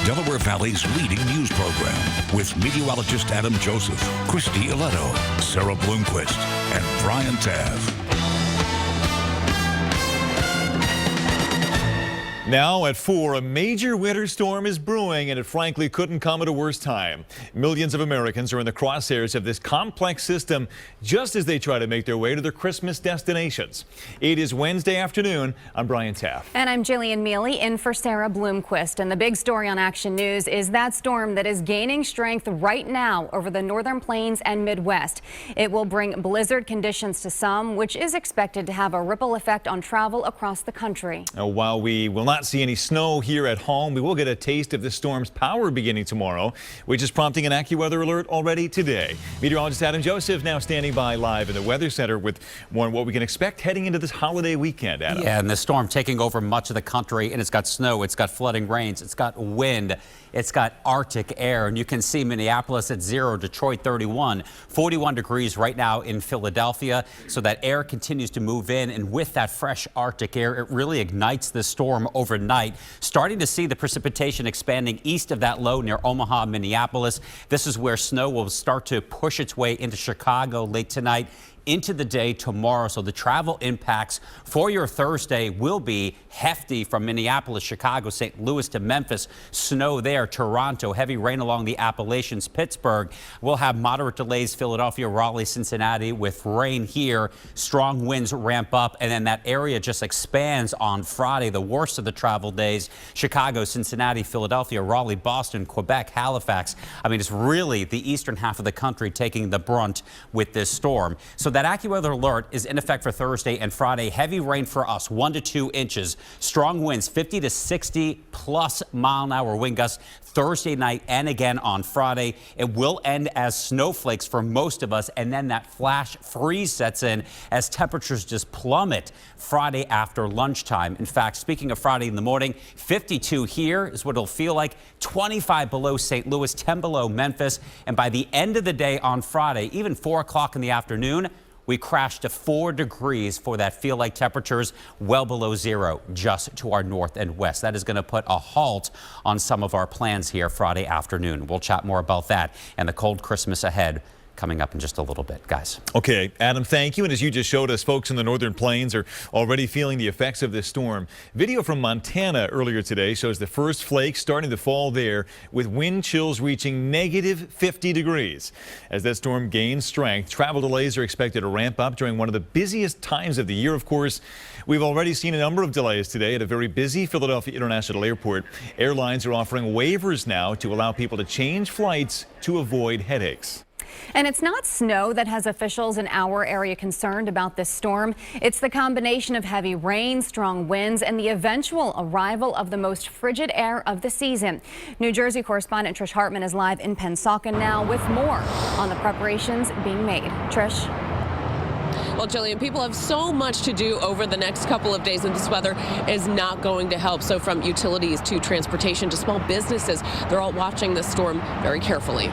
Delaware Valley's leading news program with meteorologist Adam Joseph, Christy Iletto, Sarah Bloomquist, and Brian Tav. Now at 4, a major winter storm is brewing, and it frankly couldn't come at a worse time. Millions of Americans are in the crosshairs of this complex system just as they try to make their way to their Christmas destinations. It is Wednesday afternoon. I'm Brian Taff. And I'm Jillian Mealy in for Sarah Bloomquist. And the big story on Action News is that storm that is gaining strength right now over the northern plains and Midwest. It will bring blizzard conditions to some, which is expected to have a ripple effect on travel across the country. While we will not see any snow here at home, we will get a taste of the storm's power beginning tomorrow, which is prompting an AccuWeather alert already today. Meteorologist Adam Joseph now standing by live in the Weather Center with more on what we can expect heading into this holiday weekend. Adam. Yeah, and the storm taking over much of the country, and it's got snow, it's got flooding rains, it's got wind, it's got Arctic air, and you can see Minneapolis at 0, Detroit 31, 41 degrees right now in Philadelphia. So that air continues to move in, and with that fresh Arctic air, it really ignites the storm overnight. Starting to see the precipitation expanding east of that low near Omaha, Minneapolis. This is where snow will start to push its way into Chicago late tonight, into the day tomorrow. So the travel impacts for your Thursday will be hefty from Minneapolis, Chicago, St. Louis to Memphis. Snow there, Toronto, heavy rain along the Appalachians, Pittsburgh. We'll have moderate delays, Philadelphia, Raleigh, Cincinnati with rain here. Strong winds ramp up, and then that area just expands on Friday, the worst of the travel days. Chicago, Cincinnati, Philadelphia, Raleigh, Boston, Quebec, Halifax. I mean, it's really the eastern half of the country taking the brunt with this storm. So that AccuWeather alert is in effect for Thursday and Friday. Heavy rain for us, 1 to 2 inches. Strong winds, 50 to 60 plus mile-an-hour wind gusts Thursday night and again on Friday. It will end as snowflakes for most of us, and then that flash freeze sets in as temperatures just plummet Friday after lunchtime. In fact, speaking of Friday in the morning, 52 here is what it'll feel like, 25 below St. Louis, 10 below Memphis, and by the end of the day on Friday, even 4 o'clock in the afternoon, we crashed to 4 degrees for that feel-like temperatures well below 0 just to our north and west. That is going to put a halt on some of our plans here Friday afternoon. We'll chat more about that and the cold Christmas ahead coming up in just a little bit, guys. Okay, Adam, thank you. And as you just showed us, folks in the northern plains are already feeling the effects of this storm. Video from Montana earlier today shows the first flakes starting to fall there, with wind chills reaching negative 50 degrees. As that storm gains strength, travel delays are expected to ramp up during one of the busiest times of the year. Of course, we've already seen a number of delays today at a very busy Philadelphia International Airport. Airlines are offering waivers now to allow people to change flights to avoid headaches. And it's not snow that has officials in our area concerned about this storm. It's the combination of heavy rain, strong winds, and the eventual arrival of the most frigid air of the season. New Jersey correspondent Trish Hartman is live in Pennsauken now with more on the preparations being made. Trish. Well, Jillian, people have so much to do over the next couple of days, and this weather is not going to help. So from utilities to transportation to small businesses, they're all watching this storm very carefully.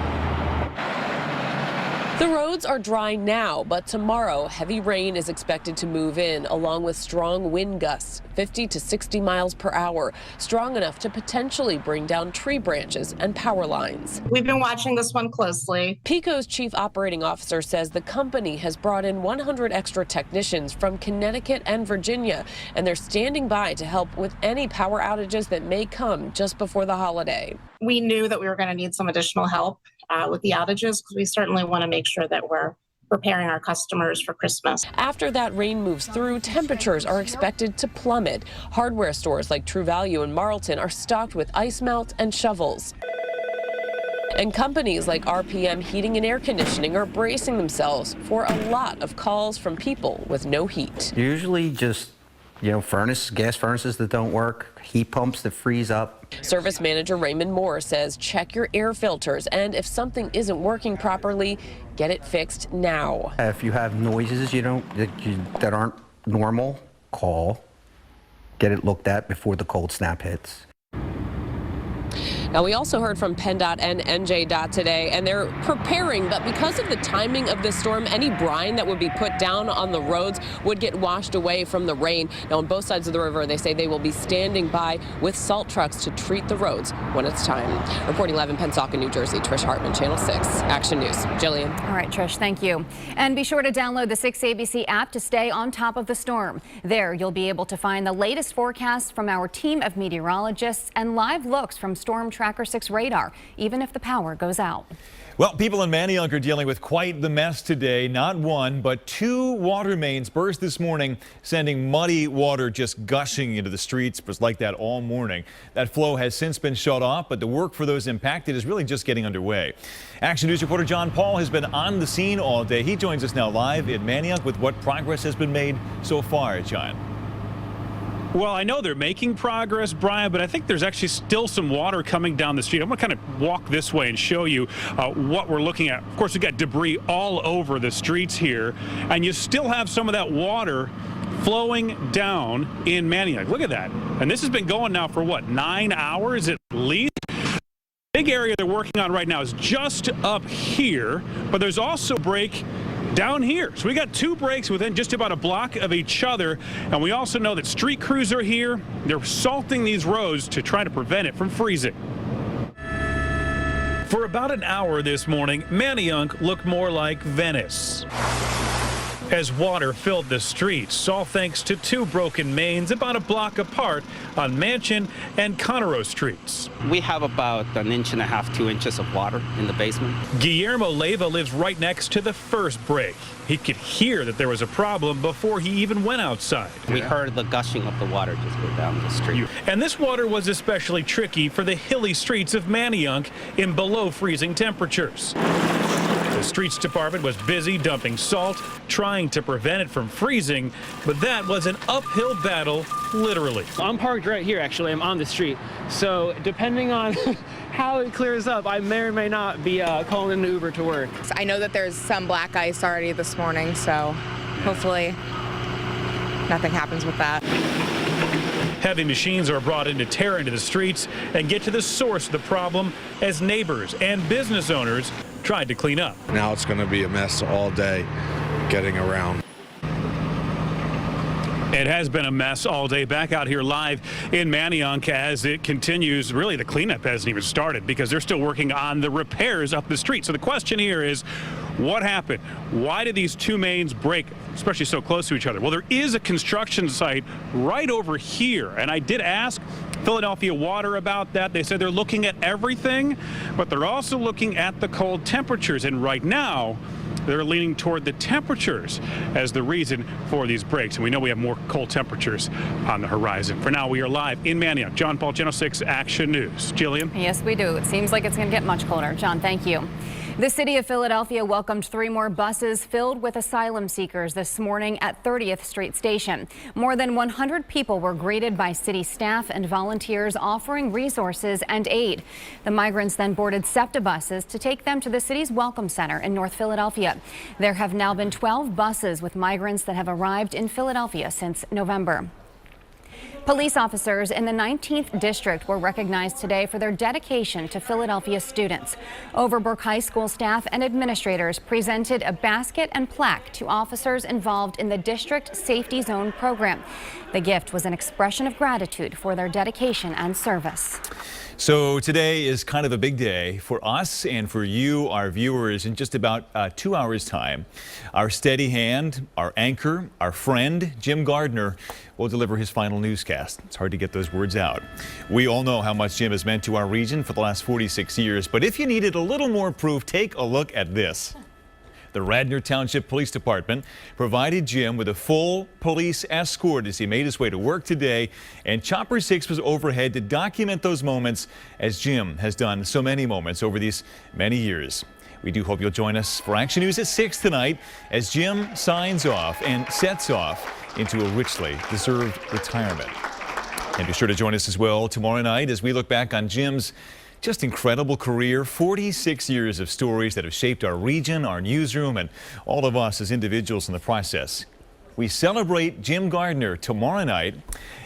The roads are dry now, but tomorrow heavy rain is expected to move in, along with strong wind gusts, 50 to 60 miles per hour, strong enough to potentially bring down tree branches and power lines. We've been watching this one closely. PECO's chief operating officer says the company has brought in 100 extra technicians from Connecticut and Virginia, and they're standing by to help with any power outages that may come just before the holiday. We knew that we were going to need some additional help with the outages, because we certainly want to make sure that we're preparing our customers for Christmas. After that rain moves through, temperatures are expected to plummet. Hardware stores like True Value and Marlton are stocked with ice melt and shovels. And companies like RPM Heating and Air Conditioning are bracing themselves for a lot of calls from people with no heat. Usually just, gas furnaces that don't work, heat pumps that freeze up. Service manager Raymond Moore says check your air filters, and if something isn't working properly, get it fixed now. If you have noises that aren't normal, call. Get it looked at before the cold snap hits. Now, we also heard from PennDOT and NJDOT today, and they're preparing, but because of the timing of this storm, any brine that would be put down on the roads would get washed away from the rain. Now, on both sides of the river, they say they will be standing by with salt trucks to treat the roads when it's time. Reporting live in Pensacola, New Jersey, Trish Hartman, Channel 6 Action News. Jillian. All right, Trish, thank you. And be sure to download the 6 ABC app to stay on top of the storm. There, you'll be able to find the latest forecasts from our team of meteorologists and live looks from Storm Tracker 6 radar, even if the power goes out. Well, people in Manayunk are dealing with quite the mess today. Not one, but two water mains burst this morning, sending muddy water just gushing into the streets. It was like that all morning. That flow has since been shut off, but the work for those impacted is really just getting underway. Action News reporter John Paul has been on the scene all day. He joins us now live in Manayunk with what progress has been made so far, John. Well, I know they're making progress, Brian, but I think there's actually still some water coming down the street. I'm going to kind of walk this way and show you what we're looking at. Of course, we've got debris all over the streets here, and you still have some of that water flowing down in Manayunk. Look at that. And this has been going now for, what, 9 hours at least? Big area they're working on right now is just up here, but there's also a break down here. So we got two breaks within just about a block of each other, and we also know that street crews are here. They're salting these roads to try to prevent it from freezing. For about an hour this morning, Manayunk looked more like Venice as water filled the streets, all thanks to two broken mains about a block apart on Mansion and Conroe streets. We have about 1.5 inches, 2 inches of water in the basement. Guillermo Leyva lives right next to the first break. He could hear that there was a problem before he even went outside. We heard the gushing of the water just go down the street. And this water was especially tricky for the hilly streets of Manayunk in below freezing temperatures. The streets department was busy dumping salt, trying to prevent it from freezing, but that was an uphill battle, literally. I'm parked right here, actually. I'm on the street. So depending on how it clears up, I may or may not be calling an Uber to work. I know that there's some black ice already this morning, so hopefully nothing happens with that. Heavy machines are brought in to tear into the streets and get to the source of the problem as neighbors and business owners tried to clean up. Now it's going to be a mess all day getting around. It has been a mess all day. Back out here live in Manayunk as it continues. Really, the cleanup hasn't even started because they're still working on the repairs up the street. So the question here is, what happened? Why did these two mains break, especially so close to each other? Well, there is a construction site right over here, and I did ask Philadelphia Water about that. They said they're looking at everything, but they're also looking at the cold temperatures, and right now they're leaning toward the temperatures as the reason for these breaks. And we know we have more cold temperatures on the horizon. For now, we are live in Manayunk. John Paul, Channel 6 Action News. Jillian? Yes, we do. It seems like it's going to get much colder. John, thank you. The city of Philadelphia welcomed 3 more buses filled with asylum seekers this morning at 30th Street Station. More than 100 people were greeted by city staff and volunteers offering resources and aid. The migrants then boarded SEPTA buses to take them to the city's Welcome Center in North Philadelphia. There have now been 12 buses with migrants that have arrived in Philadelphia since November. Police officers in the 19th District were recognized today for their dedication to Philadelphia students. Overbrook High School staff and administrators presented a basket and plaque to officers involved in the District Safety Zone program. The gift was an expression of gratitude for their dedication and service. So today is kind of a big day for us and for you, our viewers. In just about 2 hours' time, our steady hand, our anchor, our friend, Jim Gardner, will deliver his final newscast. It's hard to get those words out. We all know how much Jim has meant to our region for the last 46 years, but if you needed a little more proof, take a look at this. The Radnor Township Police Department provided Jim with a full police escort as he made his way to work today, and Chopper 6 was overhead to document those moments, as Jim has done so many moments over these many years. We do hope you'll join us for Action News at 6 tonight as Jim signs off and sets off into a richly deserved retirement. And be sure to join us as well tomorrow night as we look back on Jim's just incredible career, 46 years of stories that have shaped our region, our newsroom, and all of us as individuals in the process. We celebrate Jim Gardner tomorrow night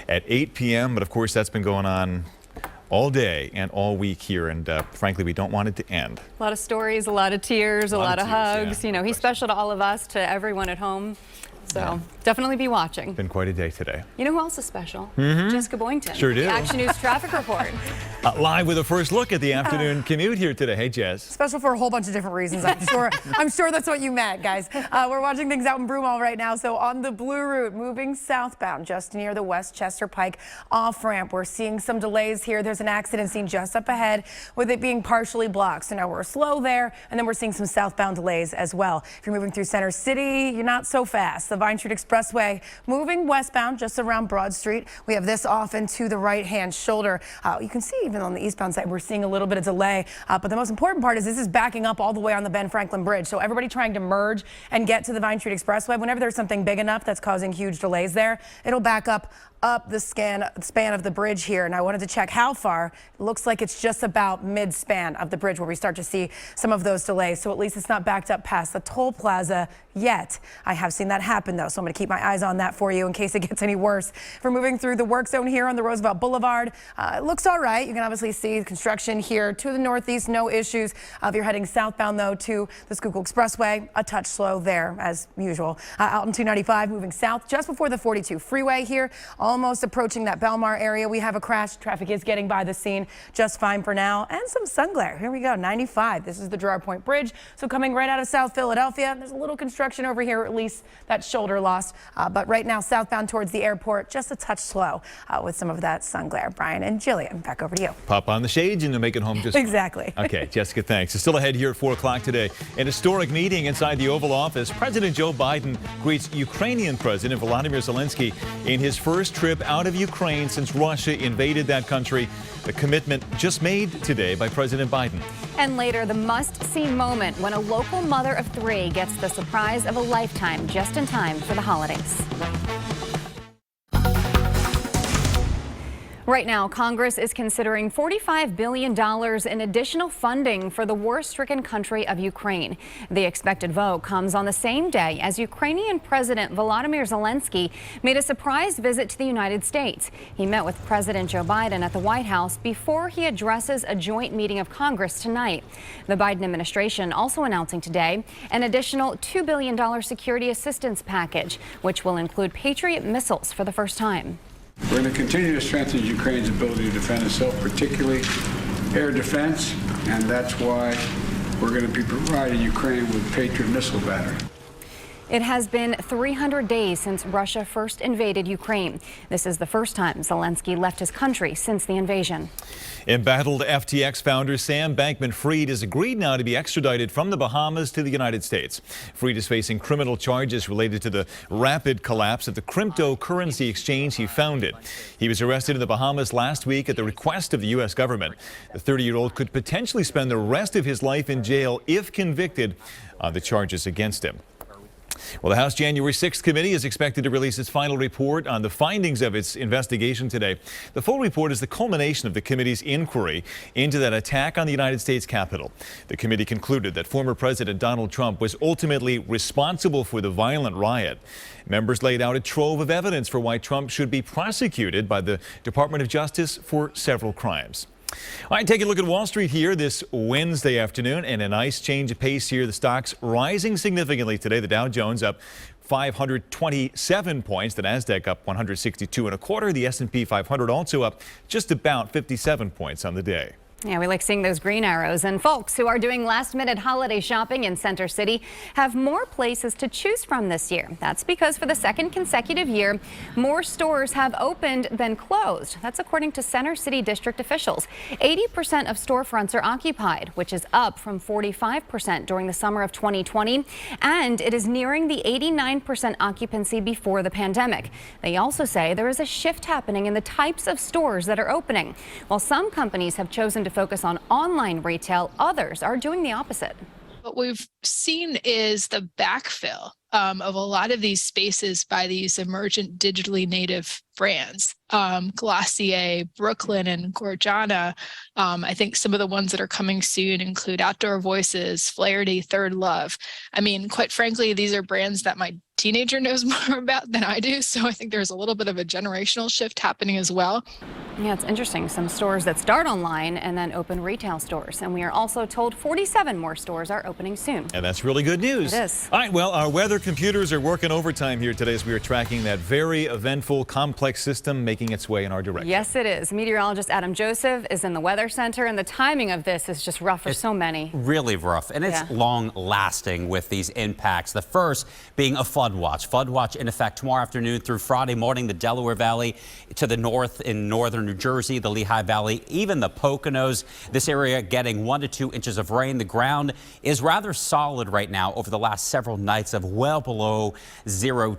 at 8 p.m., but of course that's been going on all day and all week here, and frankly, we don't want it to end. A lot of stories, a lot of tears, a lot of hugs. Yeah. You know, he's special to all of us, to everyone at home. So definitely be watching. Been quite a day today. You know who else is special? Jessica Boynton. Sure do. The Action News traffic report. Live with a first look at the afternoon commute here today. Hey, Jess. Special for a whole bunch of different reasons, I'm sure. I'm sure that's what you meant, guys. We're watching things out in Broomall right now. So on the Blue Route, moving southbound just near the Westchester Pike off-ramp, we're seeing some delays here. There's an accident scene just up ahead with it being partially blocked. So now we're slow there, and then we're seeing some southbound delays as well. If you're moving through Center City, you're not so fast. The Vine Street Expressway moving westbound just around Broad Street. We have this off into the right-hand shoulder. You can see even on the eastbound side, we're seeing a little bit of delay. But the most important part is this is backing up all the way on the Ben Franklin Bridge. So everybody trying to merge and get to the Vine Street Expressway, whenever there's something big enough that's causing huge delays there, it'll back up the span of the bridge here. And I wanted to check how far. It looks like it's just about mid-span of the bridge where we start to see some of those delays. So at least it's not backed up past the toll plaza yet. I have seen that happen though, so I'm going to keep my eyes on that for you in case it gets any worse. If we're moving through the work zone here on the Roosevelt Boulevard, it looks all right. You can obviously see construction here to the northeast, no issues. If you're heading southbound though to the Schuylkill Expressway, a touch slow there as usual. Out in 295 moving south just before the 42 freeway here, almost approaching that Belmar area. We have a crash. Traffic is getting by the scene just fine for now, and some sun glare. Here we go, 95. This is the Girard Point Bridge. So coming right out of South Philadelphia, there's a little construction over here, at least that shoulder lost. But right now, southbound towards the airport, just a touch slow with some of that sun glare. Brian and Jillian, back over to you. Pop on the shades and you'll make it home just exactly. fine. Okay, Jessica, thanks. It's still ahead here at 4 o'clock today. An historic meeting inside the Oval Office. President Joe Biden greets Ukrainian President Volodymyr Zelensky in his first trip out of Ukraine since Russia invaded that country. The commitment just made today by President Biden. And later, the must-see moment when a local mother of 3 gets the surprise of a lifetime just in time for the holidays. Right now, Congress is considering $45 billion in additional funding for the war-stricken country of Ukraine. The expected vote comes on the same day as Ukrainian President Volodymyr Zelensky made a surprise visit to the United States. He met with President Joe Biden at the White House before he addresses a joint meeting of Congress tonight. The Biden administration also announcing today an additional $2 billion security assistance package, which will include Patriot missiles for the first time. We're going to continue to strengthen Ukraine's ability to defend itself, particularly air defense, and that's why we're going to be providing Ukraine with Patriot missile battery. It has been 300 days since Russia first invaded Ukraine. This is the first time Zelensky left his country since the invasion. Embattled FTX founder Sam Bankman-Fried has agreed now to be extradited from the Bahamas to the United States. Fried is facing criminal charges related to the rapid collapse of the cryptocurrency exchange he founded. He was arrested in the Bahamas last week at the request of the U.S. government. The 30-year-old could potentially spend the rest of his life in jail if convicted on the charges against him. Well, the House January 6th committee is expected to release its final report on the findings of its investigation today. The full report is the culmination of the committee's inquiry into that attack on the United States Capitol. The committee concluded that former President Donald Trump was ultimately responsible for the violent riot. Members laid out a trove of evidence for why Trump should be prosecuted by the Department of Justice for several crimes. All right, take a look at Wall Street here this Wednesday afternoon, and a nice change of pace here. The stocks rising significantly today. The Dow Jones up 527 points. The Nasdaq up 162.25. The S&P 500 also up just about 57 points on the day. Yeah, we like seeing those green arrows. And folks who are doing last-minute holiday shopping in Center City have more places to choose from this year. That's because for the second consecutive year, more stores have opened than closed. That's according to Center City District officials. 80% of storefronts are occupied, which is up from 45% during the summer of 2020. And it is nearing the 89% occupancy before the pandemic. They also say there is a shift happening in the types of stores that are opening. While some companies have chosen to focus on online retail, others are doing the opposite. What we've seen is the backfill of a lot of these spaces by these emergent digitally native brands, Glossier, Brooklyn, and Gorjana. I think some of the ones that are coming soon include Outdoor Voices, Flaherty, Third Love. I mean, quite frankly, these are brands that my teenager knows more about than I do. So I think there's a little bit of a generational shift happening as well. Yeah, it's interesting. Some stores that start online and then open retail stores. And we are also told 47 more stores are opening soon. And that's really good news. It is. All right, well, our weather computers are working overtime here today as we are tracking that very eventful, complex system making its way in our direction. Yes, it is. Meteorologist Adam Joseph is in the Weather Center, and the timing of this is just rough for so many. Really rough, and it's long lasting with these impacts. The first being a flood watch. Flood watch in effect tomorrow afternoon through Friday morning. The Delaware Valley to the north in northern New Jersey, the Lehigh Valley, even the Poconos. This area getting 1 to 2 inches of rain. The ground is rather solid right now over the last several nights of well below zero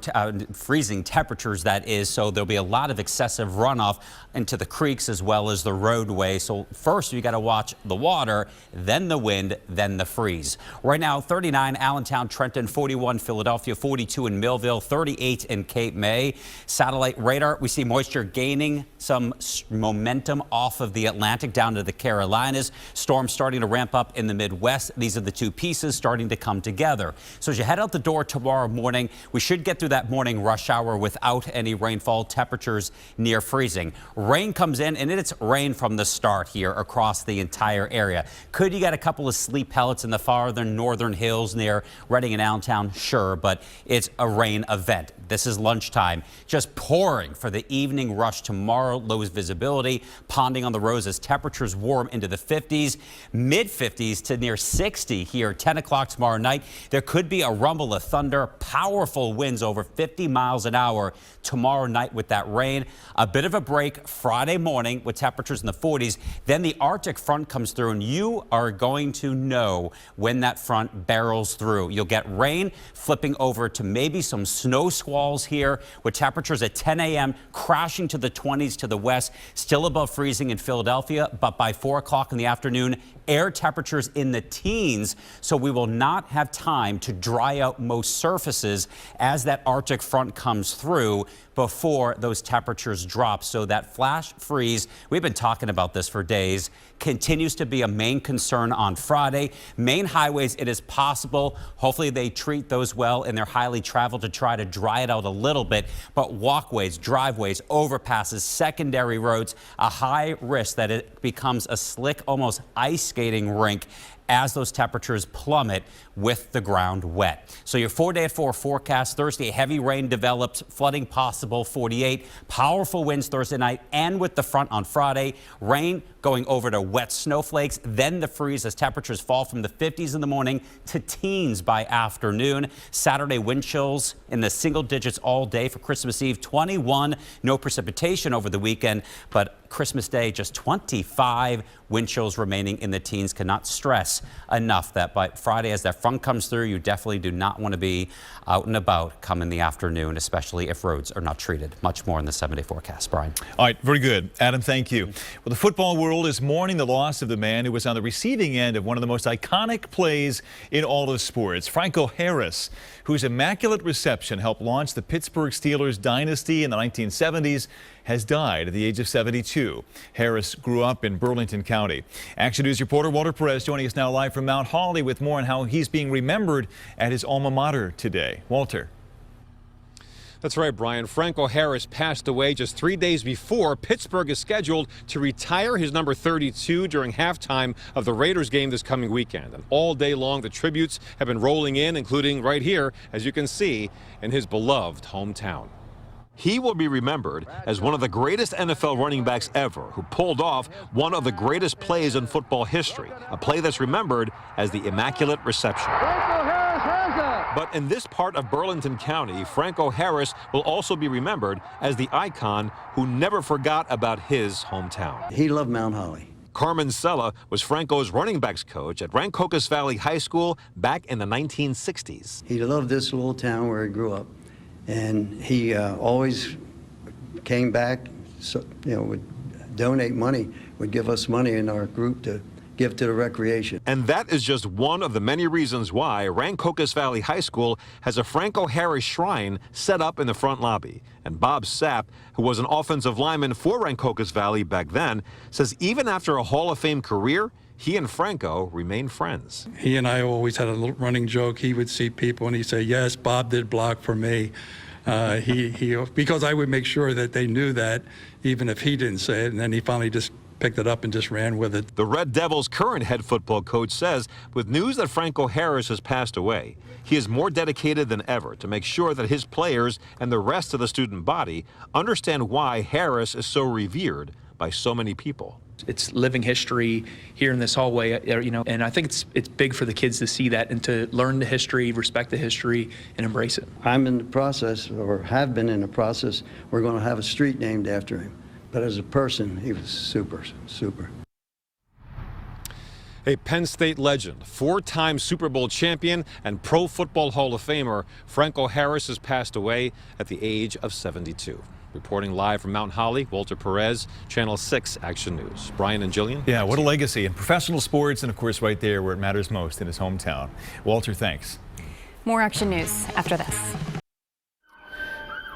freezing temperatures, that is. So there'll be a lot of excessive runoff into the creeks as well as the roadway. So first you got to watch the water, then the wind, then the freeze. Right now 39 Allentown, Trenton, 41 Philadelphia, 42 in Millville, 38 in Cape May. Satellite radar, we see moisture gaining some momentum off of the Atlantic down to the Carolinas. Storms starting to ramp up in the Midwest. These are the two pieces starting to come together. So as you head out the door tomorrow morning, we should get through that morning rush hour without any rainfall. Temperatures near freezing. Rain comes in, and it's rain from the start here across the entire area. Could you get a couple of sleet pellets in the farther northern hills near Reading and Allentown? Sure, but it's a rain event. This is lunchtime. Just pouring for the evening rush tomorrow. Low visibility, ponding on the roads as temperatures warm into the 50s, mid 50s to near 60 here. 10 o'clock tomorrow night. There could be a rumble of thunder, powerful winds over 50 miles an hour tomorrow night with that rain. A bit of a break Friday morning with temperatures in the 40s. Then the Arctic front comes through, and you are going to know when that front barrels through. You'll get rain flipping over to maybe some snow squalls here with temperatures at 10 a.m. crashing to the 20s to the west, still above freezing in Philadelphia, but by 4 o'clock in the afternoon, air temperatures in the teens, so we will not have time to dry out most surfaces as that Arctic front comes through before those temperatures drop. So that flash freeze, we've been talking about this for days, continues to be a main concern on Friday. Main highways, it is possible. Hopefully they treat those well and they're highly traveled to try to dry it out a little bit. But walkways, driveways, overpasses, secondary roads, a high risk that it becomes a slick, almost ice skating rink as those temperatures plummet with the ground wet. So your 4-day at 4 forecast. Thursday, heavy rain develops, flooding possible, 48. Powerful winds Thursday night, and with the front on Friday. Rain going over to wet snowflakes, then the freeze as temperatures fall from the 50s in the morning to teens by afternoon. Saturday, wind chills in the single digits all day for Christmas Eve, 21. No precipitation over the weekend, but Christmas Day, just 25. Wind chills remaining in the teens. Cannot stress enough that by Friday, as that front comes through, you definitely do not want to be out and about come in the afternoon, especially if roads are not treated. Much more in the 7-day forecast. Brian. All right, very good. Adam, thank you. Well, the football world is mourning the loss of the man who was on the receiving end of one of the most iconic plays in all of sports. Franco Harris, whose immaculate reception helped launch the Pittsburgh Steelers dynasty in the 1970s, has died at the age of 72. Harris grew up in Burlington County. Action News reporter Walter Perez joining us now live from Mount Holly with more on how he's being remembered at his alma mater today. Walter. That's right, Brian. Franco Harris passed away just 3 days before Pittsburgh is scheduled to retire his number 32 during halftime of the Raiders game this coming weekend. And all day long, the tributes have been rolling in, including right here, as you can see, in his beloved hometown. He will be remembered as one of the greatest NFL running backs ever, who pulled off one of the greatest plays in football history, a play that's remembered as the Immaculate Reception. But in this part of Burlington County, Franco Harris will also be remembered as the icon who never forgot about his hometown. He loved Mount Holly. Carmen Sella was Franco's running backs coach at Rancocas Valley High School back in the 1960s. He loved this little town where he grew up, and he always came back, would donate money, would give us money in our group to give to the recreation. And that is just one of the many reasons why Rancocas Valley High School has a Franco Harris shrine set up in the front lobby. And Bob Sapp, who was an offensive lineman for Rancocas Valley back then, says even after a Hall of Fame career, he and Franco remain friends. He and I always had a little running joke. He would see people and he'd say, yes, Bob did block for me. Because I would make sure that they knew that, even if he didn't say it, and then he finally just picked it up and just ran with it. The Red Devils' current head football coach says with news that Franco Harris has passed away, he is more dedicated than ever to make sure that his players and the rest of the student body understand why Harris is so revered by so many people. It's living history here in this hallway, you know, and I think it's big for the kids to see that and to learn the history, respect the history, and embrace it. I'm in the process, or have been in the process, we're going to have a street named after him. But as a person, he was super, super. A Penn State legend, 4-time Super Bowl champion, and Pro Football Hall of Famer, Franco Harris has passed away at the age of 72. Reporting live from Mount Holly, Walter Perez, Channel 6 Action News. Brian and Jillian. Yeah, what a legacy in professional sports, and of course right there where it matters most in his hometown. Walter, thanks. More Action News after this.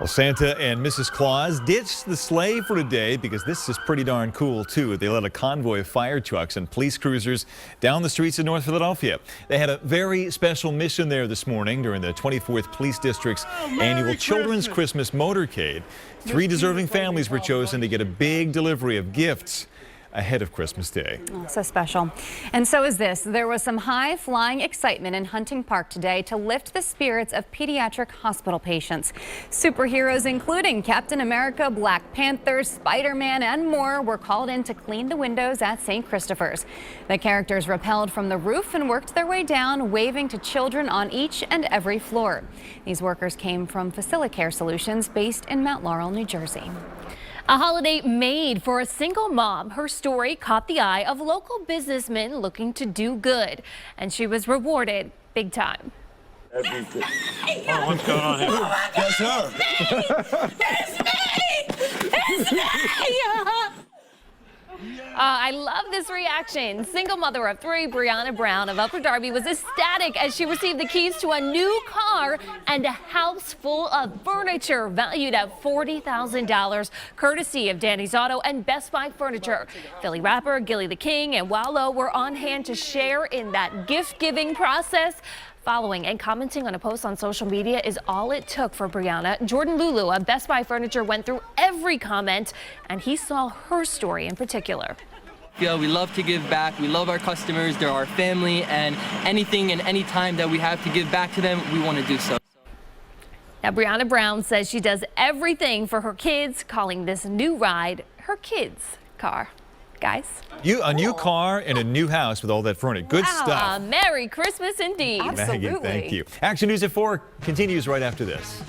Well, Santa and Mrs. Claus ditched the sleigh for today because this is pretty darn cool, too. They led a convoy of fire trucks and police cruisers down the streets of North Philadelphia. They had a very special mission there this morning during the 24th Police District's annual Children's Christmas Motorcade. 3 deserving families were chosen to get a big delivery of gifts ahead of Christmas Day. Oh, so special. And so is this. There was some high-flying excitement in Hunting Park today to lift the spirits of pediatric hospital patients. Superheroes including Captain America, Black Panther, Spider-Man, and more were called in to clean the windows at St. Christopher's. The characters rappelled from the roof and worked their way down, waving to children on each and every floor. These workers came from Facilicare Solutions based in Mount Laurel, New Jersey. A holiday made for a single mom. Her story caught the eye of local businessmen looking to do good, and she was rewarded big time. Oh, what's going on here? That's her. It's me! It's me! I love this reaction. Single mother of 3, Brianna Brown of Upper Darby, was ecstatic as she received the keys to a new car and a house full of furniture valued at $40,000, courtesy of Danny's Auto and Best Buy Furniture. Philly rapper Gilly the King and Wallow were on hand to share in that gift-giving process. Following and commenting on a post on social media is all it took for Brianna. Jordan Lulu of Best Buy Furniture went through every comment, and he saw her story in particular. Yeah, we love to give back. We love our customers. They're our family, and anything and any time that we have to give back to them, we want to do so. Now, Brianna Brown says she does everything for her kids, calling this new ride her kids' car. Guys. A new car and a new house with all that furniture. Good stuff. Merry Christmas indeed. Absolutely. Maggie, thank you. Action News at 4 continues right after this.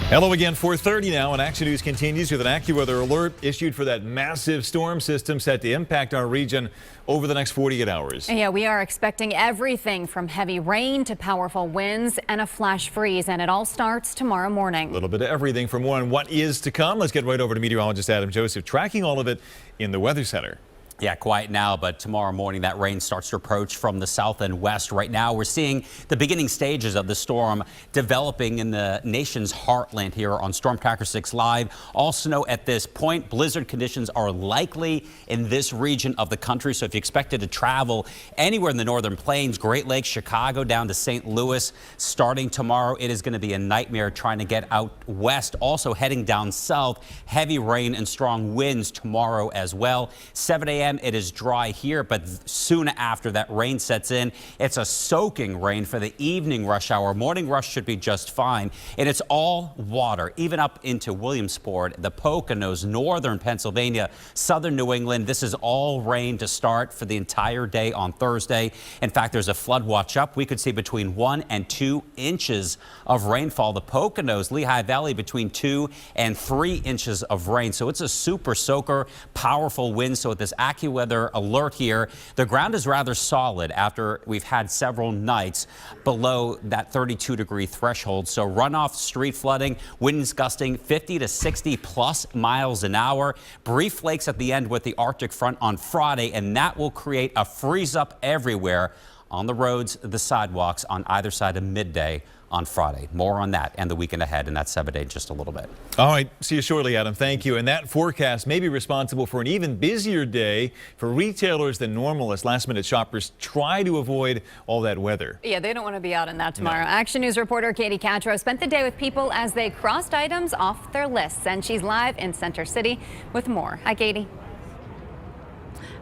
Hello again, 4:30 now, and Action News continues with an AccuWeather alert issued for that massive storm system set to impact our region over the next 48 hours. Yeah, we are expecting everything from heavy rain to powerful winds and a flash freeze, and it all starts tomorrow morning. A little bit of everything for more on what is to come. Let's get right over to meteorologist Adam Joseph, tracking all of it in the Weather Center. Yeah, quiet now, but tomorrow morning that rain starts to approach from the south and west. Right now we're seeing the beginning stages of the storm developing in the nation's heartland here on Storm Tracker 6 Live. All snow at this point. Blizzard conditions are likely in this region of the country. So if you expected to travel anywhere in the northern plains, Great Lakes, Chicago, down to St. Louis, starting tomorrow, it is going to be a nightmare trying to get out west. Also heading down south, heavy rain and strong winds tomorrow as well. 7 a.m. It is dry here, but soon after that rain sets in, it's a soaking rain for the evening rush hour. Morning rush should be just fine, and it's all water, even up into Williamsport, the Poconos, northern Pennsylvania, southern New England. This is all rain to start for the entire day on Thursday. In fact, there's a flood watch up. We could see between 1 and 2 inches of rainfall. The Poconos, Lehigh Valley, between 2 and 3 inches of rain. So it's a super soaker, powerful wind. So with this AccuWeather AccuWeather alert here. The ground is rather solid after we've had several nights below that 32-degree threshold. So runoff, street flooding, winds gusting 50 to 60 plus miles an hour. Brief flakes at the end with the Arctic front on Friday, and that will create a freeze up everywhere on the roads, the sidewalks on either side of midday on Friday. More on that and the weekend ahead in that 7-day in just a little bit. All right, see you shortly, Adam. Thank you. And that forecast may be responsible for an even busier day for retailers than normal as last-minute shoppers try to avoid all that weather. Yeah, they don't want to be out in that tomorrow. No. Action News reporter Katie Catro spent the day with people as they crossed items off their lists, and she's live in Center City with more. Hi, Katie.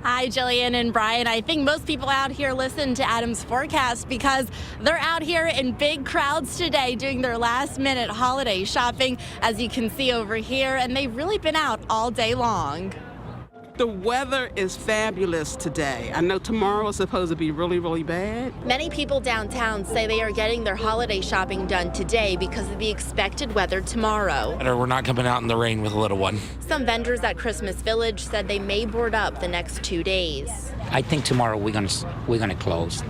Hi, Jillian and Brian. I think most people out here listen to Adam's forecast because they're out here in big crowds today doing their last-minute holiday shopping, as you can see over here, and they've really been out all day long. The weather is fabulous today. I know tomorrow is supposed to be really, really bad. Many people downtown say they are getting their holiday shopping done today because of the expected weather tomorrow. We're not coming out in the rain with a little one. Some vendors at Christmas Village said they may board up the next 2 days. I think tomorrow we're gonna close.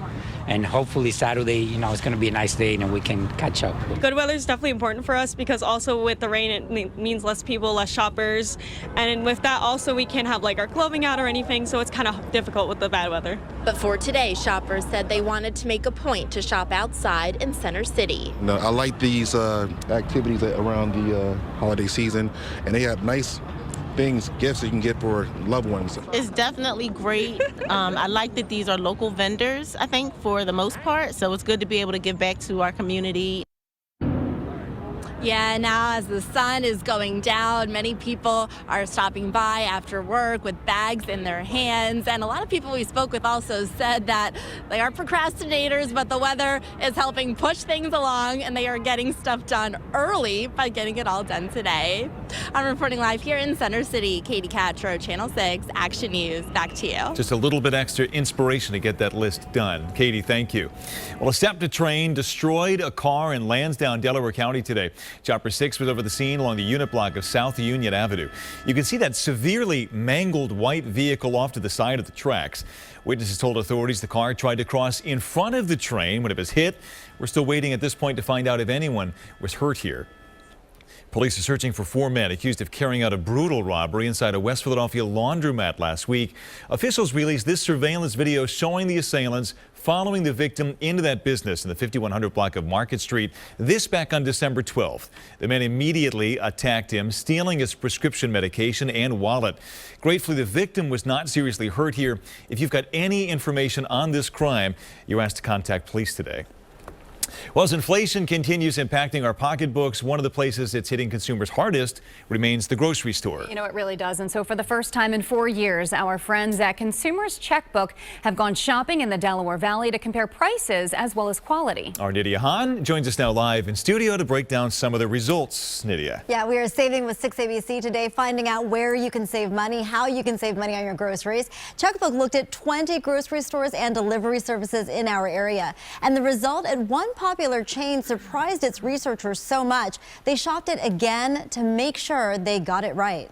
And hopefully Saturday, it's going to be a nice day and we can catch up. Good weather is definitely important for us because also with the rain, it means less people, less shoppers. And with that also, we can't have like our clothing out or anything, so it's kind of difficult with the bad weather. But for today, shoppers said they wanted to make a point to shop outside in Center City. No, I like these activities around the holiday season, and they have nice things, gifts you can get for loved ones. It's definitely great. I like that these are local vendors, I think, for the most part. So it's good to be able to give back to our community. Yeah, now as the sun is going down, many people are stopping by after work with bags in their hands. And a lot of people we spoke with also said that they are procrastinators, but the weather is helping push things along and they are getting stuff done early by getting it all done today. I'm reporting live here in Center City. Katie Catro, Channel 6, Action News. Back to you. Just a little bit extra inspiration to get that list done. Katie, thank you. Well, a SEPTA train destroyed a car in Lansdowne, Delaware County today. Chopper 6 was over the scene along the unit block of South Union Avenue. You can see that severely mangled white vehicle off to the side of the tracks. Witnesses told authorities the car tried to cross in front of the train when it was hit. We're still waiting at this point to find out if anyone was hurt here. Police are searching for 4 men accused of carrying out a brutal robbery inside a West Philadelphia laundromat last week. Officials released this surveillance video showing the assailants following the victim into that business in the 5100 block of Market Street. This back on December 12th. The men immediately attacked him, stealing his prescription medication and wallet. Gratefully, the victim was not seriously hurt here. If you've got any information on this crime, you're asked to contact police today. Well, as inflation continues impacting our pocketbooks, one of the places it's hitting consumers hardest remains the grocery store. You know, it really does. And so for the first time in 4 years, our friends at Consumers Checkbook have gone shopping in the Delaware Valley to compare prices as well as quality. Our Nydia Hahn joins us now live in studio to break down some of the results. Nydia. Yeah, we are saving with 6 ABC today, finding out where you can save money, how you can save money on your groceries. Checkbook looked at 20 grocery stores and delivery services in our area. And the result at one popular chain surprised its researchers so much, they shopped it again to make sure they got it right.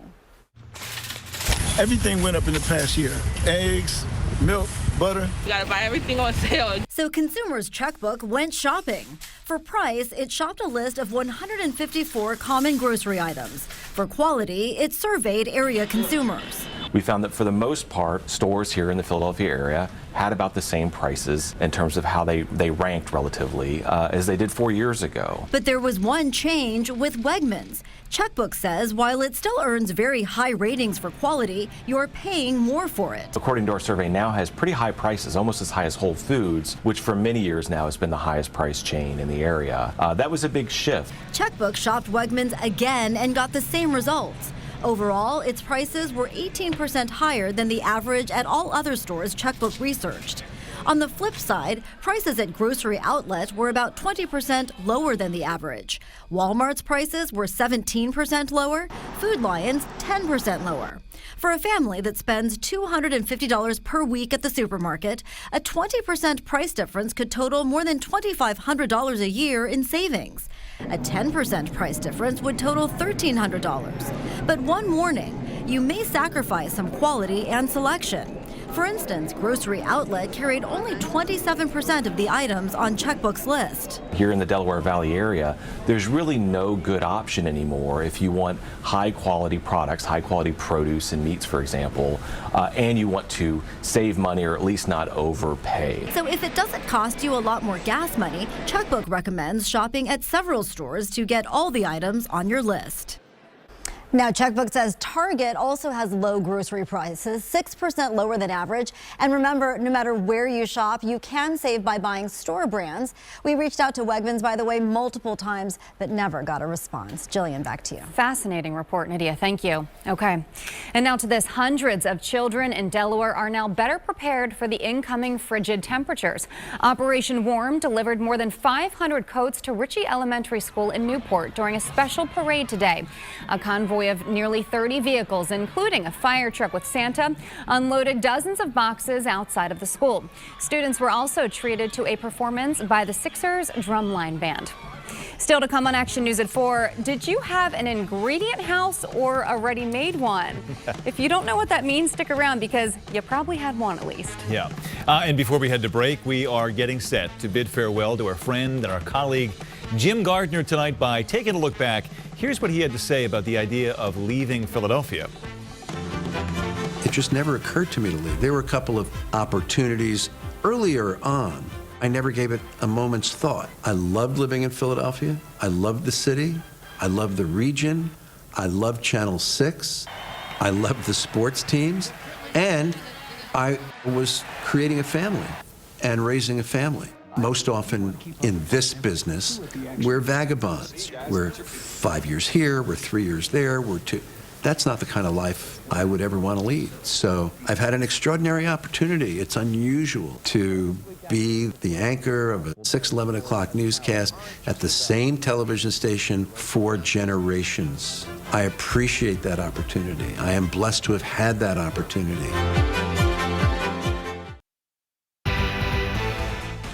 Everything went up in the past year. Eggs, milk, butter. You gotta buy everything on sale. So Consumers Checkbook went shopping. For price, it shopped a list of 154 common grocery items. For quality, it surveyed area consumers. We found that for the most part, stores here in the Philadelphia area had about the same prices in terms of how they ranked relatively as they did 4 years ago. But there was one change with Wegmans. Checkbook says while it still earns very high ratings for quality, you're paying more for it. According to our survey, now has pretty high prices, almost as high as Whole Foods, which for many years now has been the highest priced chain in the area. That was a big shift. Checkbook shopped Wegmans again and got the same results. Overall, its prices were 18% higher than the average at all other stores Checkbook researched. On the flip side, prices at Grocery Outlet were about 20% lower than the average. Walmart's prices were 17% lower, Food Lion's 10% lower. For a family that spends $250 per week at the supermarket, a 20% price difference could total more than $2,500 a year in savings. A 10% price difference would total $1,300. But one warning, you may sacrifice some quality and selection. For instance, Grocery Outlet carried only 27% of the items on Checkbook's list. Here in the Delaware Valley area, there's really no good option anymore if you want high quality products, high quality produce and meats, for example, and you want to save money or at least not overpay. So if it doesn't cost you a lot more gas money, Checkbook recommends shopping at several stores to get all the items on your list. Now, Checkbook says Target also has low grocery prices, 6% lower than average. And remember, no matter where you shop, you can save by buying store brands. We reached out to Wegmans, by the way, multiple times, but never got a response. Jillian, back to you. Fascinating report, Nydia. Thank you. Okay. And now to this. Hundreds of children in Delaware are now better prepared for the incoming frigid temperatures. Operation Warm delivered more than 500 coats to Ritchie Elementary School in Newport during a special parade today. A convoy of nearly 30 vehicles, including a fire truck with Santa, unloaded dozens of boxes outside of the school. Students were also treated to a performance by the Sixers Drumline Band. Still to come on Action News at 4, did you have an ingredient house or a ready-made one? If you don't know what that means, stick around because you probably had one at least. Yeah. And before we head to break, we are getting set to bid farewell to our friend and our colleague, Jim Gardner, tonight by taking a look back. Here's what he had to say about the idea of leaving Philadelphia. It just never occurred to me to leave. There were a couple of opportunities earlier on. I never gave it a moment's thought. I loved living in Philadelphia. I loved the city. I loved the region. I loved Channel 6. I loved the sports teams. And I was creating a family and raising a family. Most often in this business, we're vagabonds. We're 5 years here, we're 3 years there, we're 2. That's not the kind of life I would ever want to lead. So I've had an extraordinary opportunity. It's unusual to be the anchor of a 6/11 o'clock newscast at the same television station for generations. I appreciate that opportunity. I am blessed to have had that opportunity.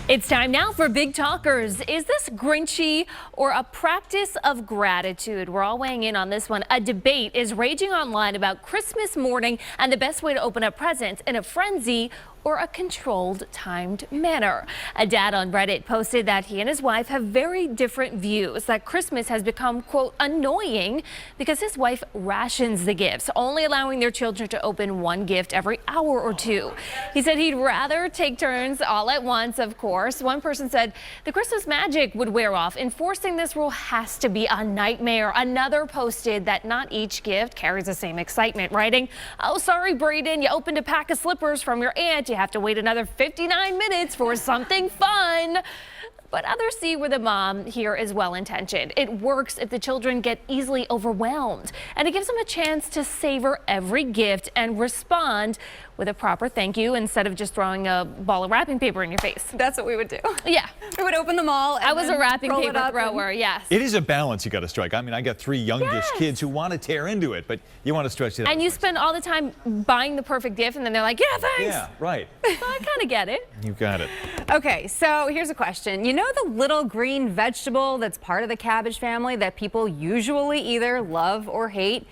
It's time now for Big Talkers. Is this Grinchy or a practice of gratitude? We're all weighing in on this one. A debate is raging online about Christmas morning and the best way to open up presents in a frenzy or a controlled, timed manner. A dad on Reddit posted that he and his wife have very different views, that Christmas has become, quote, annoying because his wife rations the gifts, only allowing their children to open one gift every hour or two. He said he'd rather take turns all at once, of course. One person said the Christmas magic would wear off. Enforcing this rule has to be a nightmare. Another posted that not each gift carries the same excitement, writing, "Oh, sorry, Braden, you opened a pack of slippers from your aunt. You have to wait another 59 minutes for something fun." But others see where the mom here is well-intentioned. It works if the children get easily overwhelmed, and it gives them a chance to savor every gift and respond with a proper thank you instead of just throwing a ball of wrapping paper in your face. That's what we would do. Yeah. We would open them all. I was a wrapping paper thrower, yes. It is a balance you got to strike. I mean, I got 3 youngish kids who want to tear into it, but you want to stretch it out. And you spend all the time buying the perfect gift, and then they're like, yeah, thanks. Yeah, right. So I kind of get it. You got it. Okay, so here's a question. You know the little green vegetable that's part of the cabbage family that people usually either love or hate?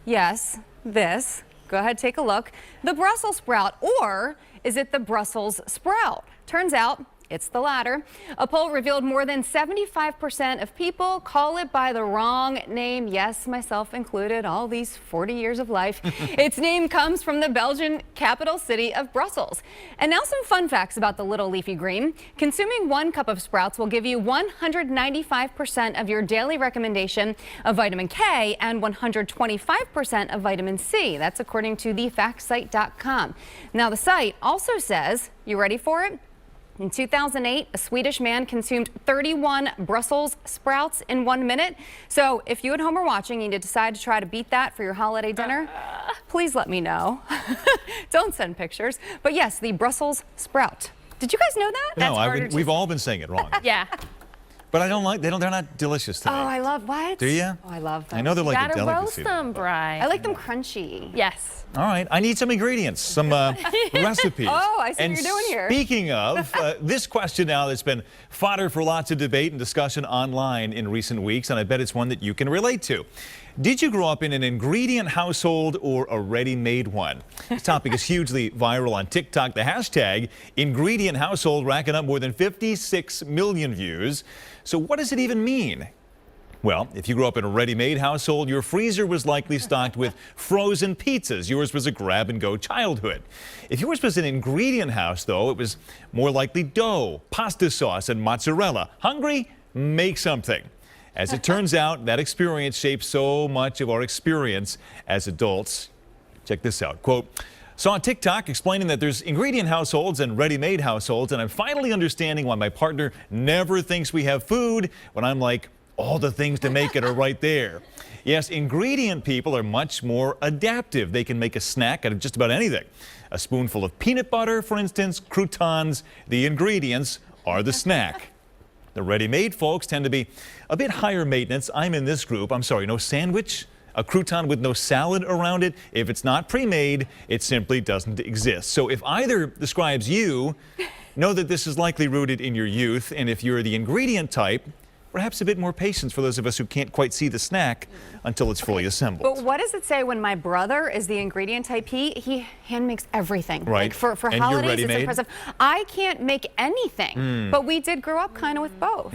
Yes, this. Go ahead, take a look. The Brussels sprout, or is it the Brussels sprout? Turns out it's the latter. A poll revealed more than 75% of people call it by the wrong name. Yes, myself included, all these 40 years of life. Its name comes from the Belgian capital city of Brussels. And now some fun facts about the little leafy green. Consuming 1 cup of sprouts will give you 195% of your daily recommendation of vitamin K and 125% of vitamin C. That's according to thefactsite.com. Now the site also says, you ready for it? In 2008, a Swedish man consumed 31 Brussels sprouts in 1 minute. So if you at home are watching and you decide to try to beat that for your holiday dinner, please let me know. Don't send pictures. But yes, the Brussels sprout. Did you guys know that? No, we've all been saying it wrong. Yeah. But I don't like, they're not delicious to me. Oh, I love what? Do you? Oh, I love them. I know they're like a Gotta delicacy. roast them, Bri. I like them crunchy. Yes. All right, I need some ingredients, some recipes. Oh, I see and what you're doing here. Speaking of, this question now that's been fodder for lots of debate and discussion online in recent weeks, and I bet it's one that you can relate to. Did you grow up in an ingredient household or a ready-made one? This topic is hugely viral on TikTok. The hashtag ingredient household racking up more than 56 million views. So what does it even mean? Well, if you grew up in a ready-made household, your freezer was likely stocked with frozen pizzas. Yours was a grab-and-go childhood. If yours was an ingredient house, though, it was more likely dough, pasta sauce, and mozzarella. Hungry? Make something. As it turns out, that experience shapes so much of our experience as adults. Check this out. Quote, saw on TikTok explaining that there's ingredient households and ready-made households, and I'm finally understanding why my partner never thinks we have food when I'm like, all the things to make it are right there. Yes, ingredient people are much more adaptive. They can make a snack out of just about anything. A spoonful of peanut butter, for instance, croutons, the ingredients are the snack. The ready-made folks tend to be a bit higher maintenance. I'm in this group. I'm sorry, no sandwich? A crouton with no salad around it? If it's not pre-made, it simply doesn't exist. So if either describes you, know that this is likely rooted in your youth. And if you're the ingredient type, perhaps a bit more patience for those of us who can't quite see the snack until it's fully assembled. But what does it say when my brother is the ingredient type? He hand makes everything. Right. Like for And holidays, you're ready-made? it's impressive. I can't make anything, but we did grow up kind of with both.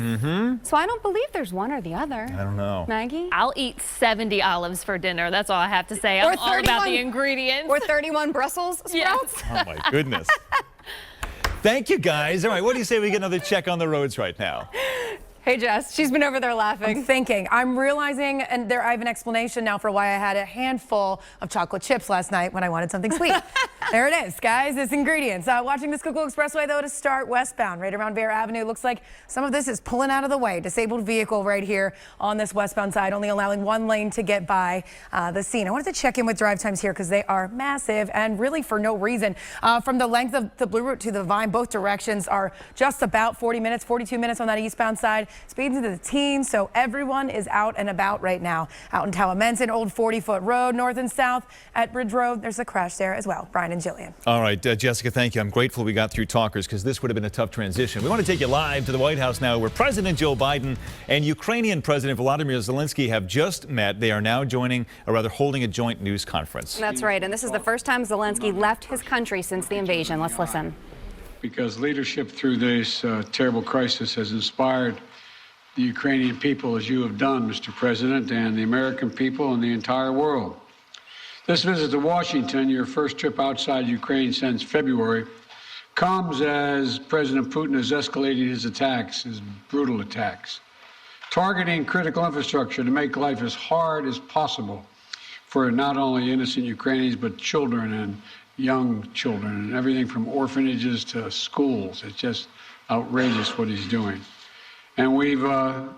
So I don't believe there's one or the other. I don't know. Maggie? I'll eat 70 olives for dinner. That's all I have to say. I'm all about the ingredients. Or 31 Brussels sprouts. Yes. Oh my goodness. Thank you guys. All right, what do you say we get another check on the roads right now? Hey, Jess, she's been over there laughing. I'm thinking. I'm realizing, and I have an explanation now for why I had a handful of chocolate chips last night when I wanted something sweet. There it is, guys. It's ingredients. Watching the Schuylkill Expressway, though, to start westbound, right around Bear Avenue. Looks like some of this is pulling out of the way. Disabled vehicle right here on this westbound side, only allowing one lane to get by the scene. I wanted to check in with drive times here because they are massive and really for no reason. From the length of the Blue Route to the Vine, both directions are just about 40 minutes, 42 minutes on that eastbound side. Speeds into the teens, so everyone is out and about right now. Out in Towamencin, Old 40-foot road, north and south at Bridge Road. There's a crash there as well. Brian and Jillian. All right, Jessica, thank you. I'm grateful we got through talkers because this would have been a tough transition. We want to take you live to the White House now where President Joe Biden and Ukrainian President Volodymyr Zelensky have just met. They are now holding a joint news conference. That's right, and this is the first time Zelensky left his country since the invasion. Let's listen. Because leadership through this terrible crisis has inspired the Ukrainian people, as you have done, Mr. President, and the American people and the entire world. This visit to Washington, your first trip outside Ukraine since February, comes as President Putin has escalated his attacks, his brutal attacks, targeting critical infrastructure to make life as hard as possible for not only innocent Ukrainians, but children and young children, and everything from orphanages to schools. It's just outrageous what he's doing. And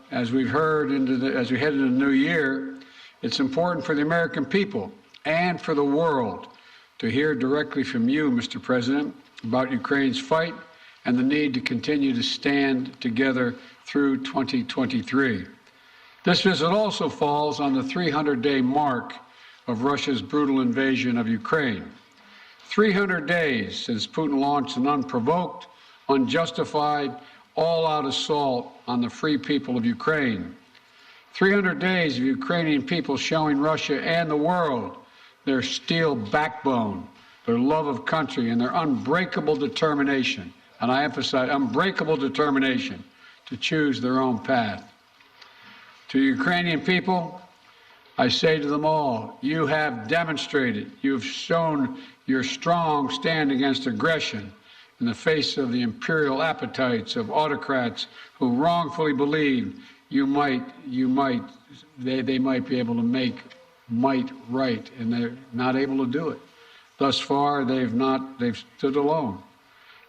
as we've heard as we head into the new year, it's important for the American people and for the world to hear directly from you, Mr. President, about Ukraine's fight and the need to continue to stand together through 2023. This visit also falls on the 300-day mark of Russia's brutal invasion of Ukraine. 300 days since Putin launched an unprovoked, unjustified, all-out assault on the free people of Ukraine. 300 days of Ukrainian people showing Russia and the world their steel backbone, their love of country, and their unbreakable determination, and I emphasize unbreakable determination, to choose their own path. To Ukrainian people, I say to them all, you have demonstrated, you've shown your strong stand against aggression in the face of the imperial appetites of autocrats who wrongfully believed they might be able to make might right, and they're not able to do it. Thus far, they've stood alone,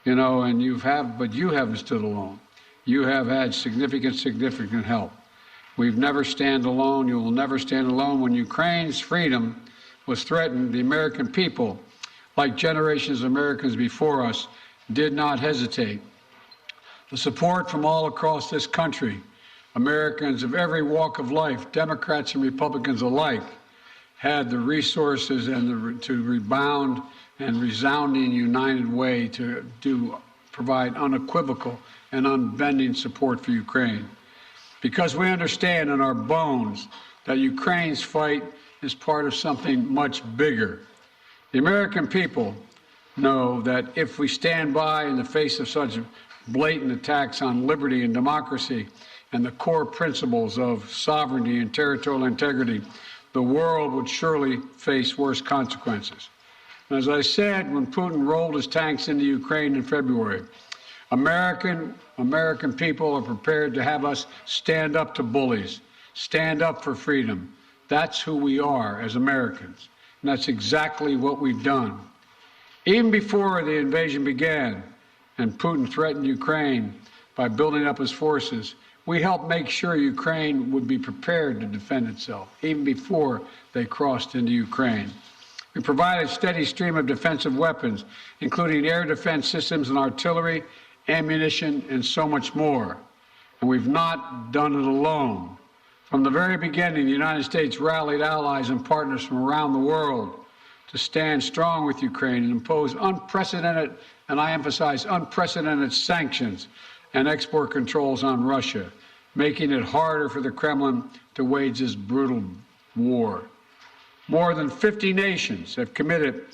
and but you haven't stood alone. You have had significant help. We've never stand alone. You will never stand alone. When Ukraine's freedom was threatened, the American people, like generations of Americans before us, did not hesitate. The support from all across this country, Americans of every walk of life, Democrats and Republicans alike, had the resources and to rebound and resounding united way to provide unequivocal and unbending support for Ukraine. Because we understand in our bones that Ukraine's fight is part of something much bigger. The American people know that if we stand by in the face of such blatant attacks on liberty and democracy and the core principles of sovereignty and territorial integrity, the world would surely face worse consequences. And as I said, when Putin rolled his tanks into Ukraine in February, American people are prepared to have us stand up to bullies, stand up for freedom. That's who we are as Americans, and that's exactly what we've done. Even before the invasion began and Putin threatened Ukraine by building up his forces, we helped make sure Ukraine would be prepared to defend itself, even before they crossed into Ukraine. We provided a steady stream of defensive weapons, including air defense systems and artillery, ammunition, and so much more. And we've not done it alone. From the very beginning, the United States rallied allies and partners from around the world to stand strong with Ukraine and impose unprecedented, and I emphasize unprecedented, sanctions and export controls on Russia, making it harder for the Kremlin to wage this brutal war. More than 50 nations have committed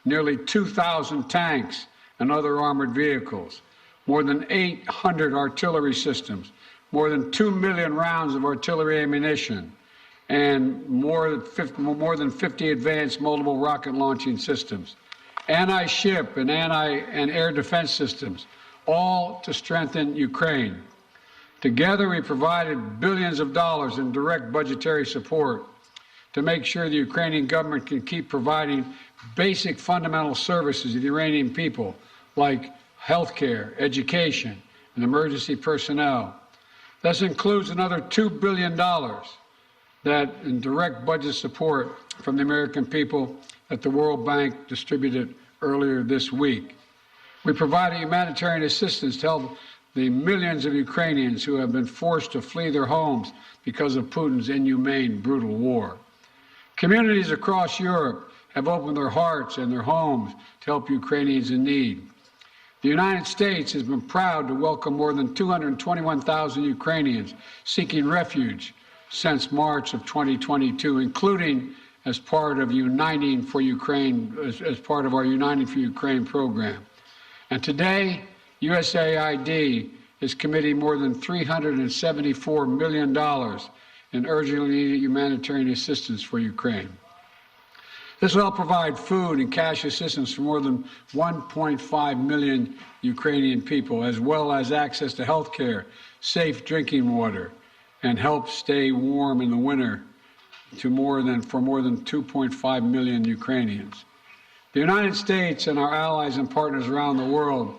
nearly 2,000 tanks and other armored vehicles, more than 800 artillery systems, more than 2 million rounds of artillery ammunition, and more than 50 advanced multiple rocket launching systems, anti-ship and air defense systems, all to strengthen Ukraine. Together, we provided billions of dollars in direct budgetary support to make sure the Ukrainian government can keep providing basic fundamental services to the Iranian people, like health care, education, and emergency personnel. This includes another $2 billion that in direct budget support from the American people that the World Bank distributed earlier this week. We provided humanitarian assistance to help the millions of Ukrainians who have been forced to flee their homes because of Putin's inhumane, brutal war. Communities across Europe have opened their hearts and their homes to help Ukrainians in need. The United States has been proud to welcome more than 221,000 Ukrainians seeking refuge since March of 2022, including as part of Uniting for Ukraine, as part of our Uniting for Ukraine program. And today, USAID is committing more than $374 million in urgently needed humanitarian assistance for Ukraine. This will help provide food and cash assistance for more than 1.5 million Ukrainian people, as well as access to health care, safe drinking water, and help stay warm in the winter for more than 2.5 million Ukrainians. The United States and our allies and partners around the world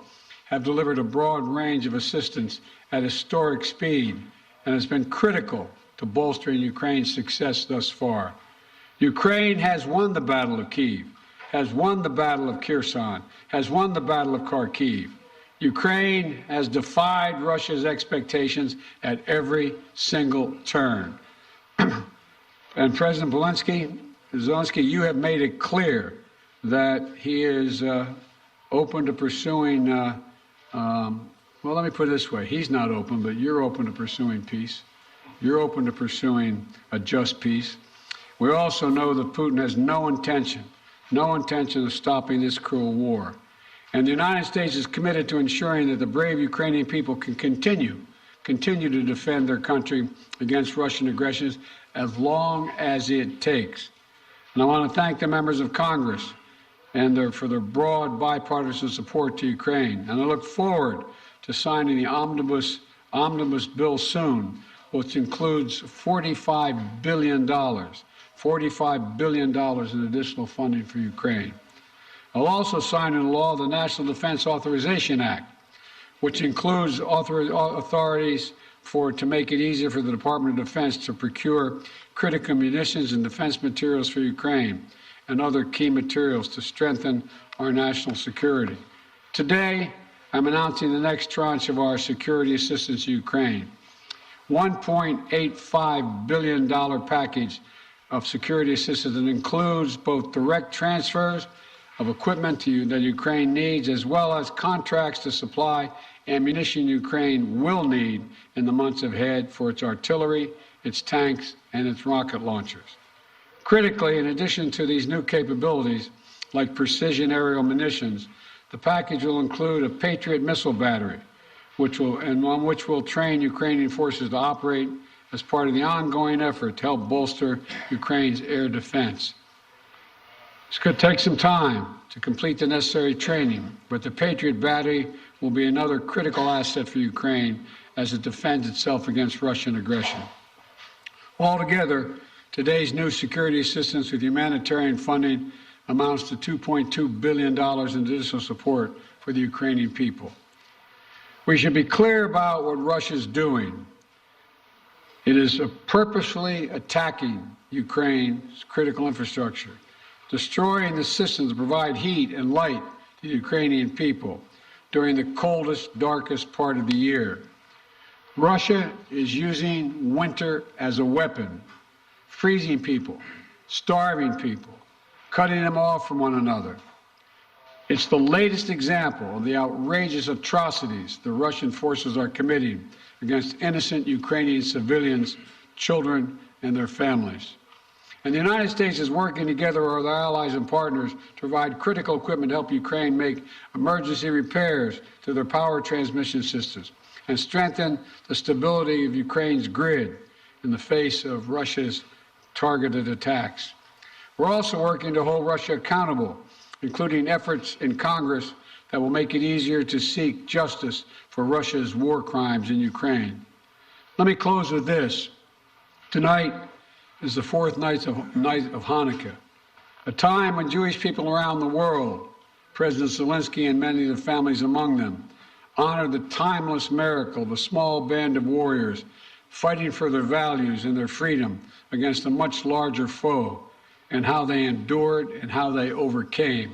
have delivered a broad range of assistance at historic speed and has been critical to bolstering Ukraine's success thus far. Ukraine has won the Battle of Kyiv, has won the Battle of Kherson, has won the Battle of Kharkiv. Ukraine has defied Russia's expectations at every single turn. And President Zelensky, you have made it clear that he is open to pursuing, well, let me put it this way. He's not open, but you're open to pursuing peace. You're open to pursuing a just peace. We also know that Putin has no intention of stopping this cruel war. And the United States is committed to ensuring that the brave Ukrainian people can continue to defend their country against Russian aggressions as long as it takes. And I want to thank the members of Congress for their broad bipartisan support to Ukraine. And I look forward to signing the omnibus bill soon, which includes $45 billion in additional funding for Ukraine. I'll also sign into law the National Defense Authorization Act, which includes authorities to make it easier for the Department of Defense to procure critical munitions and defense materials for Ukraine and other key materials to strengthen our national security. Today, I'm announcing the next tranche of our security assistance to Ukraine. $1.85 billion package of security assistance that includes both direct transfers of equipment that Ukraine needs, as well as contracts to supply ammunition Ukraine will need in the months ahead for its artillery, its tanks, and its rocket launchers. Critically, in addition to these new capabilities, like precision aerial munitions, the package will include a Patriot missile battery, which will train Ukrainian forces to operate as part of the ongoing effort to help bolster Ukraine's air defense. This could take some time to complete the necessary training, but the Patriot battery will be another critical asset for Ukraine as it defends itself against Russian aggression. Altogether, today's new security assistance with humanitarian funding amounts to $2.2 billion in additional support for the Ukrainian people. We should be clear about what Russia is doing. It is purposefully attacking Ukraine's critical infrastructure, destroying the systems that provide heat and light to the Ukrainian people during the coldest, darkest part of the year. Russia is using winter as a weapon, freezing people, starving people, cutting them off from one another. It's the latest example of the outrageous atrocities the Russian forces are committing against innocent Ukrainian civilians, children, and their families. And the United States is working together with our allies and partners to provide critical equipment to help Ukraine make emergency repairs to their power transmission systems and strengthen the stability of Ukraine's grid in the face of Russia's targeted attacks. We're also working to hold Russia accountable, including efforts in Congress that will make it easier to seek justice for Russia's war crimes in Ukraine. Let me close with this. Tonight is the fourth night of Hanukkah, a time when Jewish people around the world, President Zelensky and many of the families among them, honor the timeless miracle of a small band of warriors fighting for their values and their freedom against a much larger foe, and how they endured and how they overcame.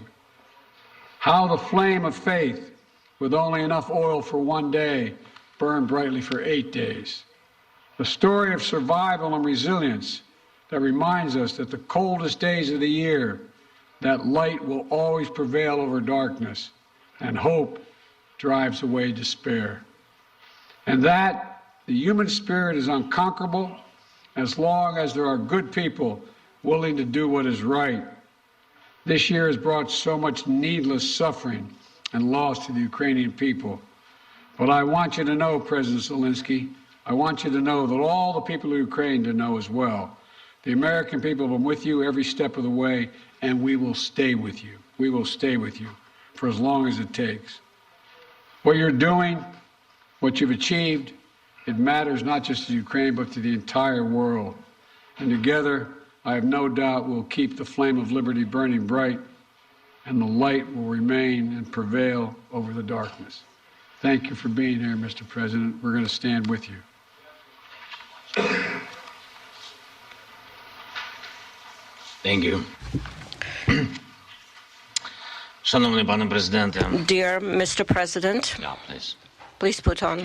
How the flame of faith, with only enough oil for one day, burned brightly for 8 days. The story of survival and resilience that reminds us that the coldest days of the year, that light will always prevail over darkness, and hope drives away despair. And that the human spirit is unconquerable as long as there are good people willing to do what is right. This year has brought so much needless suffering and loss to the Ukrainian people. But I want you to know, President Zelensky, I want you to know that all the people of Ukraine to know as well. The American people have been with you every step of the way, and we will stay with you. We will stay with you for as long as it takes. What you're doing, what you've achieved, it matters not just to Ukraine, but to the entire world. And together, I have no doubt we'll keep the flame of liberty burning bright, and the light will remain and prevail over the darkness. Thank you for being here, Mr. President. We're going to stand with you. Thank you. Шановний пане президенте. Dear Mr. President, please put on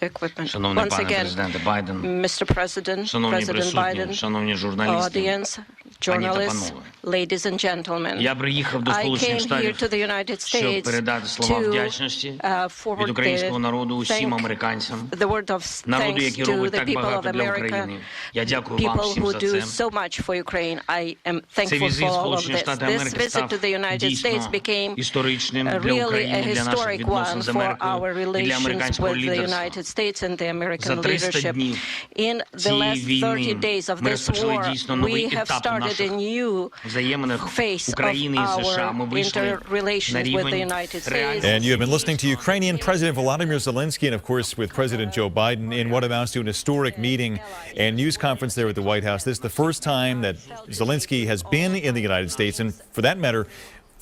the equipment. Шановний Once пане again, президенте Байден. Mr. President, Шановні President присутні, Biden, шановні журналісти. audience, Пані та journalists, панове. ladies and gentlemen. Я приїхав до I Сполучених came here Штатів, to the United щоб States передати слова to вдячності від forward українського народу усім thank американцям, the word of народу, thanks який to робить the так people of багато для America, України. Я дякую вам people всім who за do це. so much for Ukraine. I am Цей thankful візит for all of Сполучені this. Штати This Америки visit став to the United States дійсно became історичним для really a України, для наших historic відносин one з for Америкою our і для relations американського with the лідерства. United States and the American За 300 leadership. днів In the цієї last 30 війни days of ми this розпочали war, дійсно новий we have етап у started a наших new взаєминах phase of України і США. Ми our вийшли на interrelations with the рівень United States. реального. And you have been listening to Ukrainian President Volodymyr Zelensky and, of course, with President Joe Biden in what amounts to an historic meeting and news conference there at the White House. This is the first time that Zelensky has been in the United States, and for that matter,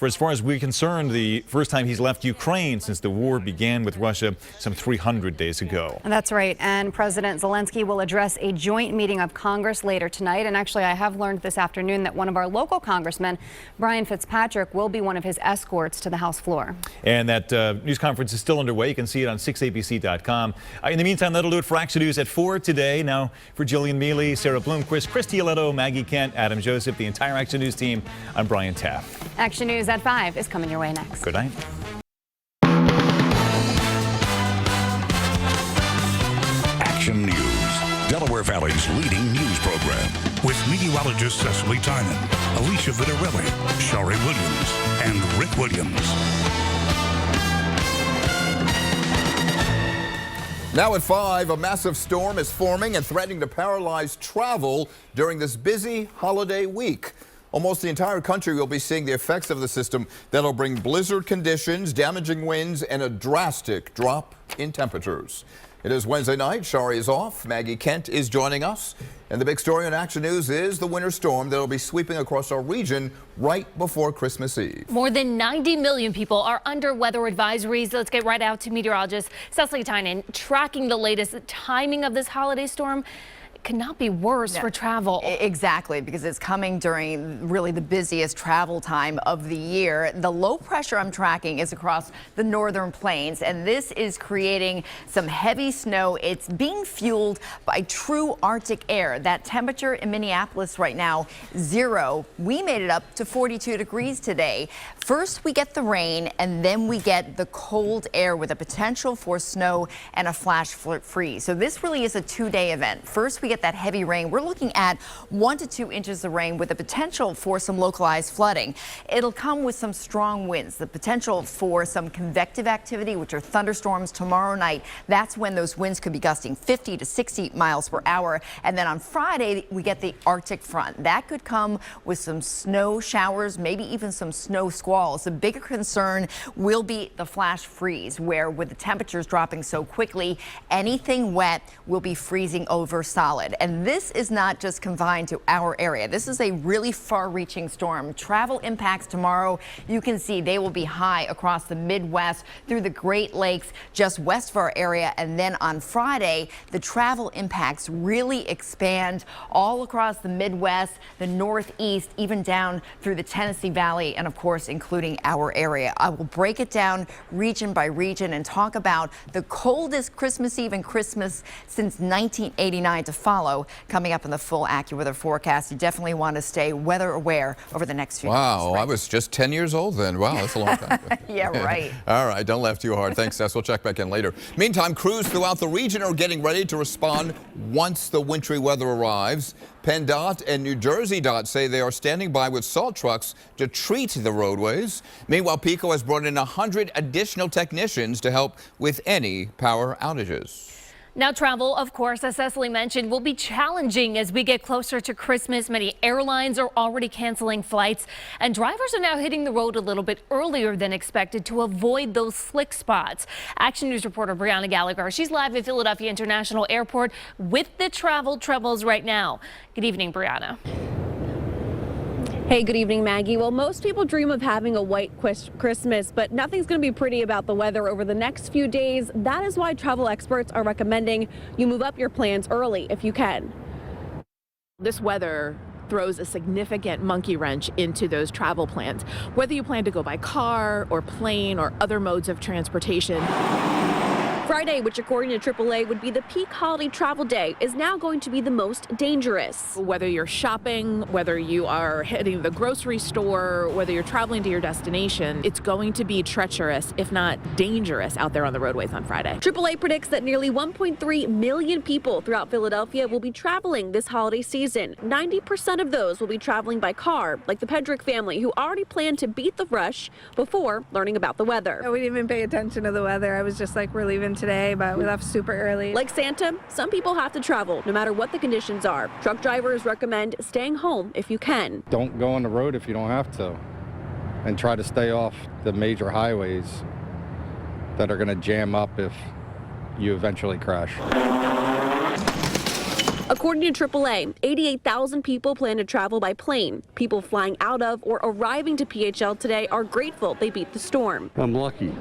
for as far as we're concerned, the first time he's left Ukraine since the war began with Russia some 300 days ago. That's right. And President Zelensky will address a joint meeting of Congress later tonight. And actually, I have learned this afternoon that one of our local congressmen, Brian Fitzpatrick, will be one of his escorts to the House floor. And that news conference is still underway. You can see it on 6abc.com. In the meantime, that'll do it for Action News at 4 today. Now, for Jillian Mealy, Sarah Bloomquist, Christy Aletto, Maggie Kent, Adam Joseph, the entire Action News team, I'm Brian Taft. Action News at 5 is coming your way next. Good night. Action News. Delaware Valley's leading news program with meteorologists Cecily Tynan, Alicia Vitarelli, Shari Williams, and Rick Williams. Now at 5, a massive storm is forming and threatening to paralyze travel during this busy holiday week. Almost the entire country will be seeing the effects of the system that'll bring blizzard conditions, damaging winds, and a drastic drop in temperatures. It is Wednesday night. Shari is off. Maggie Kent is joining us. And the big story on Action News is the winter storm that will be sweeping across our region right before Christmas Eve. More than 90 million people are under weather advisories. Let's get right out to meteorologist Cecily Tynan, tracking the latest timing of this holiday storm. Could not be worse for travel. Exactly, because it's coming during really the busiest travel time of the year. The low pressure I'm tracking is across the northern plains, and this is creating some heavy snow. It's being fueled by true Arctic air. That temperature in Minneapolis right now, 0. We made it up to 42 degrees today. First, we get the rain, and then we get the cold air with a potential for snow and a flash freeze. So this really is a 2-day event. First, we get that heavy rain. We're looking at 1 to 2 inches of rain with the potential for some localized flooding. It'll come with some strong winds, the potential for some convective activity, which are thunderstorms tomorrow night. That's when those winds could be gusting 50 to 60 miles per hour. And then on Friday, we get the Arctic front. That could come with some snow showers, maybe even some snow squalls. The bigger concern will be the flash freeze, where with the temperatures dropping so quickly, anything wet will be freezing over solid. And this is not just confined to our area. This is a really far-reaching storm. Travel impacts tomorrow, you can see they will be high across the Midwest through the Great Lakes just west of our area. And then on Friday, the travel impacts really expand all across the Midwest, the Northeast, even down through the Tennessee Valley, and of course, including our area. I will break it down region by region and talk about the coldest Christmas Eve and Christmas since 1989 to follow coming up in the full AccuWeather forecast. You definitely want to stay weather aware over the next few days. Wow, I was just 10 years old then. Wow, that's a long time. Yeah, right. All right, don't laugh too hard. Thanks, Tess. We'll check back in later. Meantime, crews throughout the region are getting ready to respond once the wintry weather arrives. PennDOT and New Jersey DOT say they are standing by with salt trucks to treat the roadways. Meanwhile, PECO has brought in 100 additional technicians to help with any power outages. Now, travel, of course, as Cecily mentioned, will be challenging as we get closer to Christmas. Many airlines are already canceling flights, and drivers are now hitting the road a little bit earlier than expected to avoid those slick spots. Action News reporter Brianna Gallagher, she's live at Philadelphia International Airport with the travel troubles right now. Good evening, Brianna. Hey, good evening, Maggie. Well, most people dream of having a white Christmas, but nothing's going to be pretty about the weather over the next few days. That is why travel experts are recommending you move up your plans early if you can. This weather throws a significant monkey wrench into those travel plans, whether you plan to go by car or plane or other modes of transportation. Friday, which according to AAA would be the peak holiday travel day, is now going to be the most dangerous. Whether you're shopping, whether you are heading to the grocery store, whether you're traveling to your destination, it's going to be treacherous, if not dangerous, out there on the roadways on Friday. AAA predicts that nearly 1.3 million people throughout Philadelphia will be traveling this holiday season. 90% of those will be traveling by car, like the Pedrick family, who already planned to beat the rush before learning about the weather. We didn't even pay attention to the weather. I was just like, we're leaving today, but we left super early. Like Santa, some people have to travel no matter what the conditions are. Truck drivers recommend staying home if you can. Don't go on the road if you don't have to, and try to stay off the major highways that are going to jam up if you eventually crash. According to AAA, 88,000 people plan to travel by plane. People flying out of or arriving to PHL today are grateful they beat the storm. I'm lucky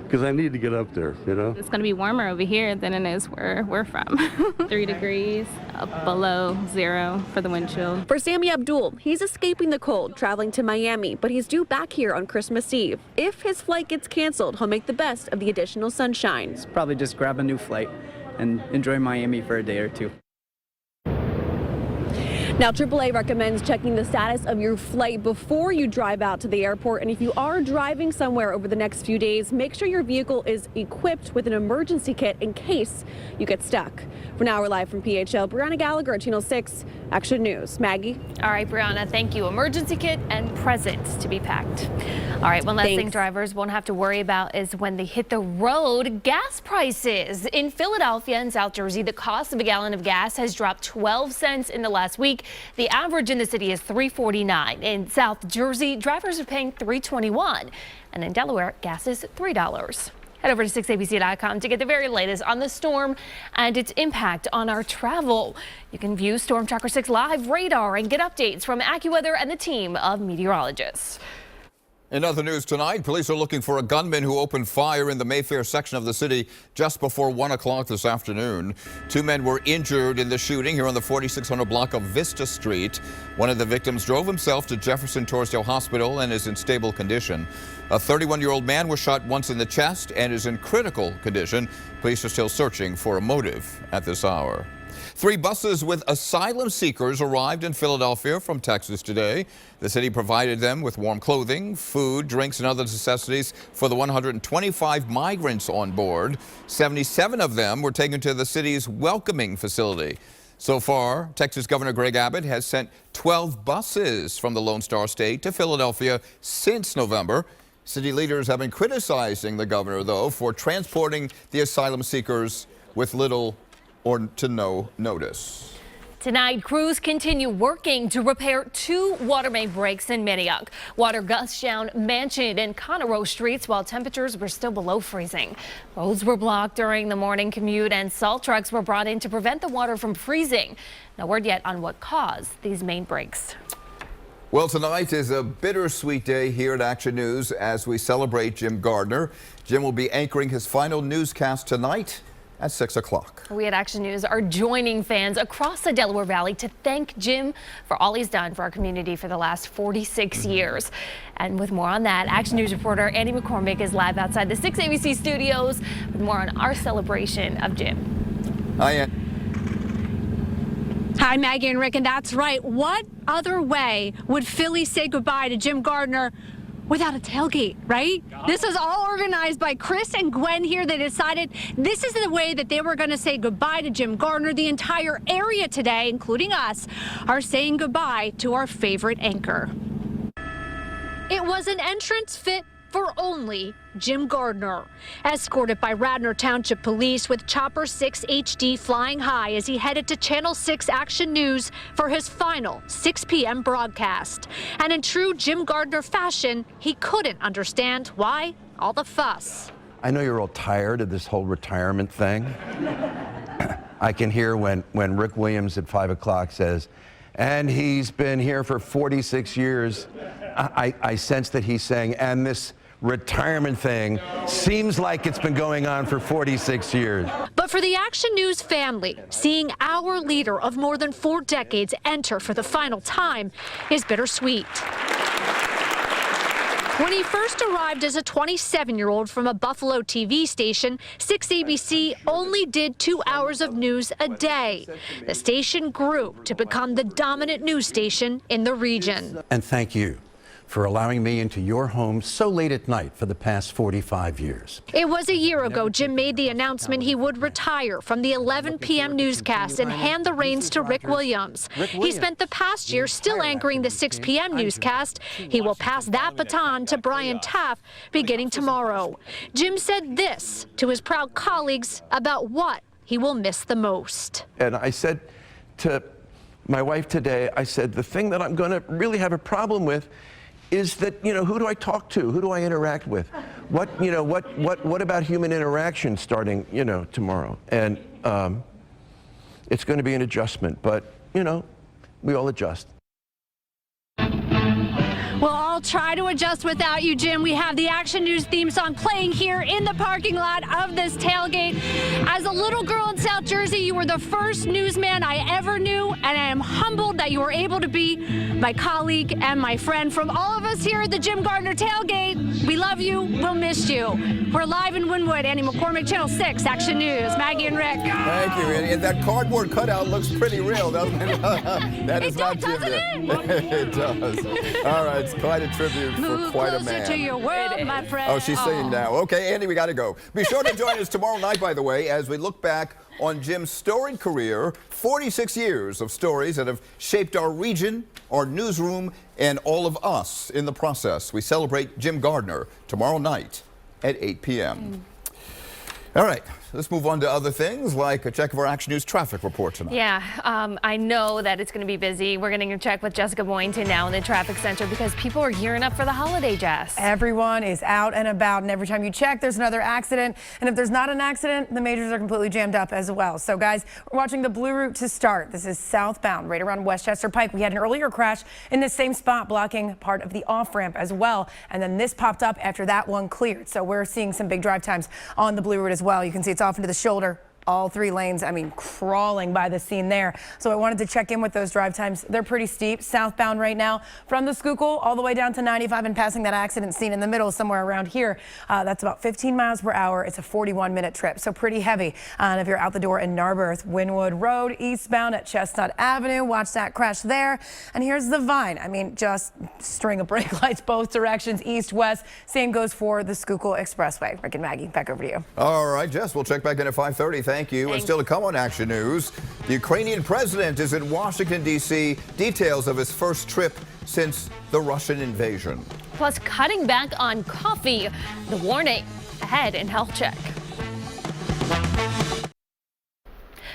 because I need to get up there, you know. It's going to be warmer over here than it is where we're from. 3 degrees below 0 for the wind chill. For Sammy Abdul, he's escaping the cold, traveling to Miami, but he's due back here on Christmas Eve. If his flight gets canceled, he'll make the best of the additional sunshine. Probably just grab a new flight and enjoy Miami for a day or two. Now, AAA recommends checking the status of your flight before you drive out to the airport. And if you are driving somewhere over the next few days, make sure your vehicle is equipped with an emergency kit in case you get stuck. For now, we're live from PHL. Brianna Gallagher, Channel 6 Action News. Maggie? All right, Brianna, thank you. Emergency kit and presents to be packed. All right, one last thing drivers won't have to worry about is when they hit the road, gas prices. In Philadelphia and South Jersey, the cost of a gallon of gas has dropped 12 cents in the last week. The average in the city is $3.49. In South Jersey, drivers are paying $3.21. And in Delaware, gas is $3. Head over to 6abc.com to get the very latest on the storm and its impact on our travel. You can view Storm Tracker 6 live radar and get updates from AccuWeather and the team of meteorologists. In other news tonight, police are looking for a gunman who opened fire in the Mayfair section of the city just before 1 o'clock this afternoon. 2 men were injured in the shooting here on the 4600 block of Vista Street. One of the victims drove himself to Jefferson Torresdale Hospital and is in stable condition. A 31-year-old man was shot once in the chest and is in critical condition. Police are still searching for a motive at this hour. 3 buses with asylum seekers arrived in Philadelphia from Texas today. The city provided them with warm clothing, food, drinks, and other necessities for the 125 migrants on board. 77 of them were taken to the city's welcoming facility. So far, Texas Governor Greg Abbott has sent 12 buses from the Lone Star State to Philadelphia since November. City leaders have been criticizing the governor, though, for transporting the asylum seekers with little or to no notice. Tonight, crews continue working to repair 2 water main breaks in Minneonk. Water gushed down Mansion and Conroe streets while temperatures were still below freezing. Roads were blocked during the morning commute and salt trucks were brought in to prevent the water from freezing. No word yet on what caused these main breaks. Well, tonight is a bittersweet day here at Action News as we celebrate Jim Gardner. Jim will be anchoring his final newscast tonight at 6 o'clock. We at Action News are joining fans across the Delaware Valley to thank Jim for all he's done for our community for the last 46 years. And with more on that, Action News reporter Andy McCormick is live outside the 6 ABC studios with more on our celebration of Jim. Hi, Andy. Hi, Maggie and Rick, and that's right. What other way would Philly say goodbye to Jim Gardner without a tailgate, right? This is all organized by Chris and Gwen here. They decided this is the way that they were going to say goodbye to Jim Gardner. The entire area today, including us, are saying goodbye to our favorite anchor. It was an entrance fit for only Jim Gardner, escorted by Radnor Township Police with Chopper 6 HD flying high as he headed to Channel 6 Action News for his final 6 p.m. broadcast. And in true Jim Gardner fashion, he couldn't understand why all the fuss. I know you're all tired of this whole retirement thing. I can hear when Rick Williams at 5 o'clock says, and he's been here for 46 years. I sense that he's saying, and this retirement thing seems like it's been going on for 46 years. But for the Action News family, seeing our leader of more than 4 decades enter for the final time is bittersweet. When he first arrived as a 27-year-old from a Buffalo TV station, 6ABC only did 2 hours of news a day. The station grew to become the dominant news station in the region. And thank you for allowing me into your home so late at night for the past 45 years. It was a year ago Jim made the announcement he would retire from the 11 p.m. newscast and hand the reins to Rick Williams. He spent the past year still anchoring the 6 p.m. newscast. He will pass that baton to Brian Taff beginning tomorrow. Jim said this to his proud colleagues about what he will miss the most. And I said to my wife today, I said, the thing that I'm going to really have a problem with is that, who do I talk to? Who do I interact with? What about human interaction starting, tomorrow? And it's going to be an adjustment, but, we all adjust. We'll all try to adjust without you, Jim. We have the Action News theme song playing here in the parking lot of this tailgate. As a little girl in South Jersey, you were the first newsman I ever knew, and I am humbled that you were able to be my colleague and my friend. From all of us here at the Jim Gardner tailgate, we love you. We'll miss you. We're live in Wynwood. Annie McCormick, Channel 6, Action News. Maggie and Rick. Thank you, Annie. And that cardboard cutout looks pretty real, doesn't it? That is not Jim. It does. All right, it's quite a tribute for quite a man. To your world, my friend. Oh, she's singing now. Okay, Andy, we got to go. Be sure to join us tomorrow night, by the way, as we look back on Jim's storied career, 46 years of stories that have shaped our region, our newsroom, and all of us in the process. We celebrate Jim Gardner tomorrow night at 8 p.m. All right, let's move on to other things like a check of our Action News traffic report tonight. Yeah, I know that it's going to be busy. We're getting a check with Jessica Boynton now in the traffic center because people are gearing up for the holiday, Jess. Everyone is out and about, and every time you check, there's another accident. And if there's not an accident, the majors are completely jammed up as well. So, guys, we're watching the Blue Route to start. This is southbound, right around Westchester Pike. We had an earlier crash in this same spot, blocking part of the off-ramp as well. And then this popped up after that one cleared. So we're seeing some big drive times on the Blue Route as well. You can see it's off into the shoulder. All three lanes, I mean, crawling by the scene there. So I wanted to check in with those drive times. They're pretty steep. Southbound right now from the Schuylkill all the way down to 95 and passing that accident scene in the middle somewhere around here. That's about 15 miles per hour. It's a 41-minute trip, so pretty heavy. And if you're out the door in Narberth, Wynwood Road, eastbound at Chestnut Avenue, watch that crash there. And here's the Vine. I mean, just string of brake lights both directions, east, west. Same goes for the Schuylkill Expressway. Rick and Maggie, back over to you. All right, Jess, we'll check back in at 5:30. Thank you. And still to come on Action News, the Ukrainian president is in Washington, D.C. Details of his first trip since the Russian invasion. Plus, cutting back on coffee. The warning ahead in Health Check.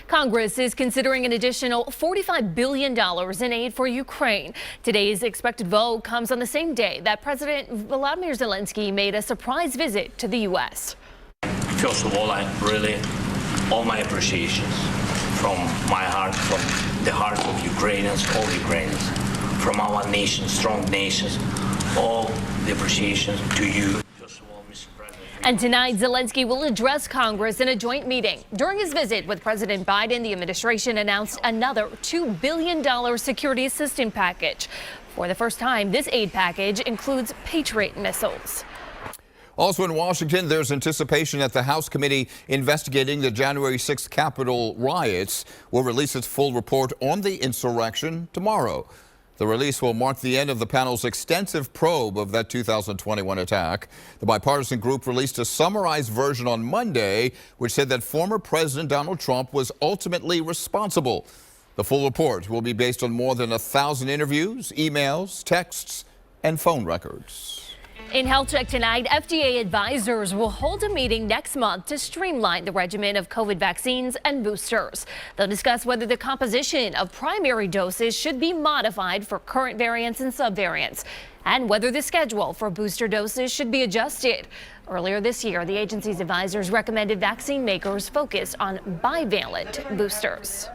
Congress is considering an additional $45 billion in aid for Ukraine. Today's expected vote comes on the same day that President Volodymyr Zelensky made a surprise visit to the U.S. First of all, I really all my appreciations from my heart, from the hearts of Ukrainians, all Ukrainians, from our nation, strong nations, all the appreciations to you. First of all, Mr. President. And tonight, Zelensky will address Congress in a joint meeting. During his visit with President Biden, the administration announced another $2 billion security assistance package. For the first time, this aid package includes Patriot missiles. Also in Washington, there's anticipation that the House committee investigating the January 6th Capitol riots will release its full report on the insurrection tomorrow. The release will mark the end of the panel's extensive probe of that 2021 attack. The bipartisan group released a summarized version on Monday, which said that former President Donald Trump was ultimately responsible. The full report will be based on more than 1,000 interviews, emails, texts, and phone records. In Health Check tonight, FDA advisors will hold a meeting next month to streamline the regimen of COVID vaccines and boosters. They'll discuss whether the composition of primary doses should be modified for current variants and subvariants, and whether the schedule for booster doses should be adjusted. Earlier this year, the agency's advisors recommended vaccine makers focus on bivalent boosters.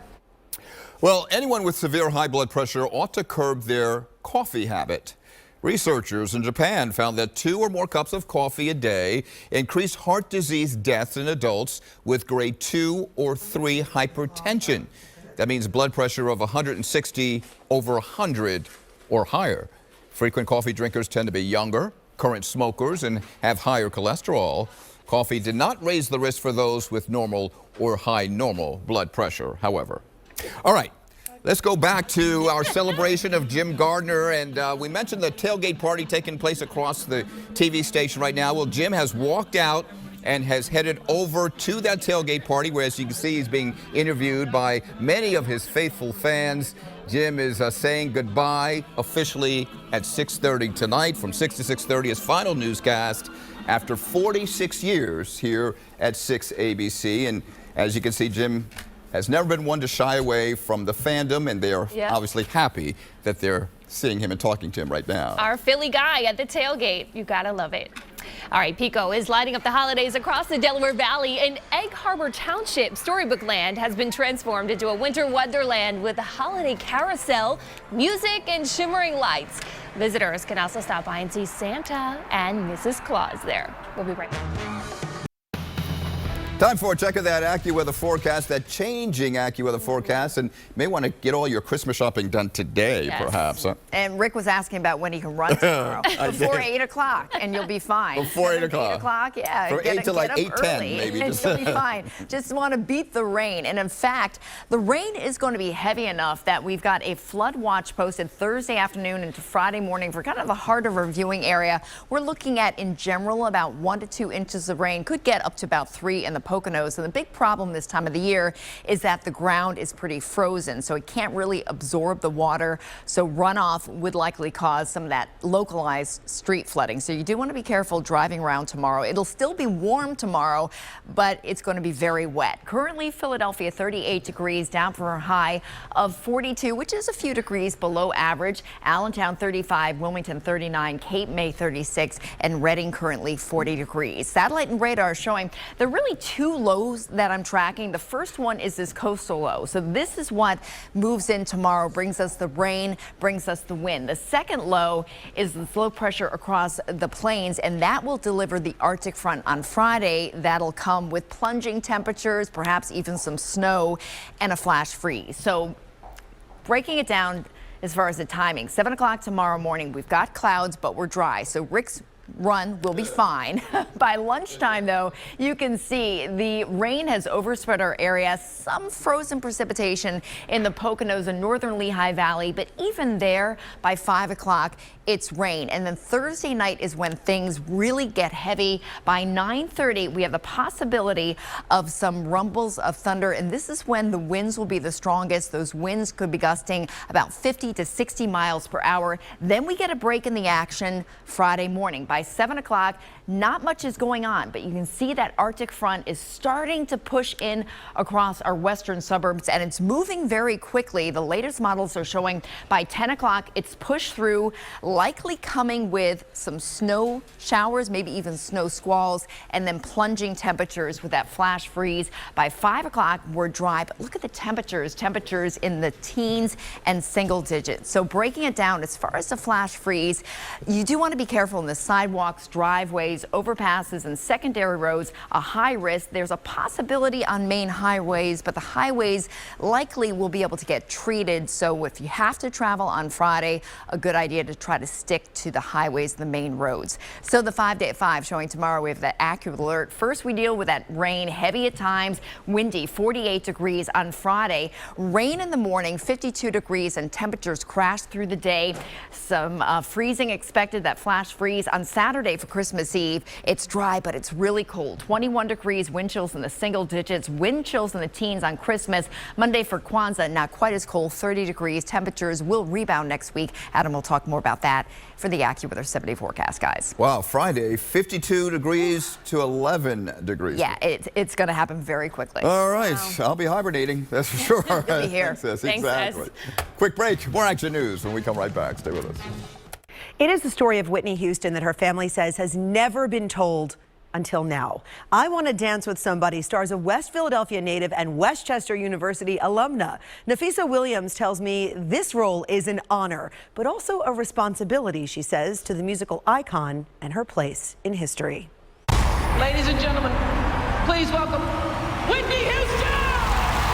Well, anyone with severe high blood pressure ought to curb their coffee habit. Researchers in Japan found that 2 or more cups of coffee a day increased heart disease deaths in adults with grade 2 or 3 hypertension. That means blood pressure of 160 over 100 or higher. Frequent coffee drinkers tend to be younger, current smokers, and have higher cholesterol. Coffee did not raise the risk for those with normal or high normal blood pressure, however. All right. Let's go back to our celebration of Jim Gardner, and we mentioned the tailgate party taking place across the TV station right now. Well, Jim has walked out and has headed over to that tailgate party, where, as you can see, he's being interviewed by many of his faithful fans. Jim is saying goodbye officially at 6:30 tonight. From 6 to 6:30, his final newscast after 46 years here at 6 ABC. And as you can see, Jim has never been one to shy away from the fandom, and they are obviously happy that they're seeing him and talking to him right now. Our Philly guy at the tailgate. You gotta love it. All right, Pico is lighting up the holidays across the Delaware Valley. In Egg Harbor Township, Storybook Land has been transformed into a winter wonderland with a holiday carousel, music, and shimmering lights. Visitors can also stop by and see Santa and Mrs. Claus there. We'll be right back. Time for a check of that AccuWeather forecast, that changing AccuWeather forecast, and you may want to get all your Christmas shopping done today, perhaps. Huh? And Rick was asking about when he can run tomorrow. Before 8 o'clock, and you'll be fine. Before 8 o'clock. 8 o'clock, yeah. From 8 to like 8:10, maybe. And you'll be fine. Just want to beat the rain. And in fact, the rain is going to be heavy enough that we've got a flood watch posted Thursday afternoon into Friday morning for kind of the heart of our viewing area. We're looking at, in general, about 1 to 2 inches of rain. Could get up to about 3 in the Poconos. And the big problem this time of the year is that the ground is pretty frozen, so it can't really absorb the water. So runoff would likely cause some of that localized street flooding. So you do want to be careful driving around tomorrow. It'll still be warm tomorrow, but it's going to be very wet. Currently, Philadelphia 38 degrees, down for a high of 42, which is a few degrees below average. Allentown 35, Wilmington 39, Cape May 36, and Reading currently 40 degrees. Satellite and radar showing there are really two lows that I'm tracking. The first one is this coastal low. So this is what moves in tomorrow, brings us the rain, brings us the wind. The second low is the low pressure across the plains, and that will deliver the Arctic front on Friday. That'll come with plunging temperatures, perhaps even some snow and a flash freeze. So breaking it down as far as the timing, 7 o'clock tomorrow morning, we've got clouds, but we're dry. So Rick's run will be fine. By lunchtime, though, you can see the rain has overspread our area. Some frozen precipitation in the Poconos and northern Lehigh Valley, but even there, by 5 o'clock, it's rain. And then Thursday night is when things really get heavy. By 9:30, we have the possibility of some rumbles of thunder, and this is when the winds will be the strongest. Those winds could be gusting about 50 to 60 miles per hour. Then we get a break in the action Friday morning. By 7 o'clock, not much is going on, but you can see that Arctic front is starting to push in across our western suburbs, and it's moving very quickly. The latest models are showing by 10 o'clock, it's pushed through, likely coming with some snow showers, maybe even snow squalls, and then plunging temperatures with that flash freeze. By 5 o'clock, we're dry, but look at the temperatures in the teens and single digits. So breaking it down, as far as the flash freeze, you do want to be careful in the sidewalks, driveways, overpasses, and secondary roads. A high risk. There's a possibility on main highways, but the highways likely will be able to get treated. So if you have to travel on Friday, a good idea to try to stick to the highways, the main roads. So the 5-day at 5 showing tomorrow, we have that accurate alert. First, we deal with that rain, heavy at times, windy, 48 degrees on Friday. Rain in the morning, 52 degrees, and temperatures crash through the day. Some freezing expected, that flash freeze on Saturday for Christmas Eve. It's dry, but it's really cold. 21 degrees, wind chills in the single digits, wind chills in the teens on Christmas. Monday for Kwanzaa, not quite as cold, 30 degrees. Temperatures will rebound next week. Adam will talk more about that for the AccuWeather 7-day forecast, guys. Wow, Friday, 52 degrees to 11 degrees. Yeah, it's going to happen very quickly. All right, I'll be hibernating, that's for sure. You'll be here. Yes, Thanks, exactly. guys. Quick break, more Action News when we come right back. Stay with us. It is the story of Whitney Houston that her family says has never been told until now. I Want to Dance with Somebody stars a West Philadelphia native and Westchester University alumna. Nafisa Williams tells me this role is an honor, but also a responsibility, she says, to the musical icon and her place in history. Ladies and gentlemen, please welcome Whitney Houston!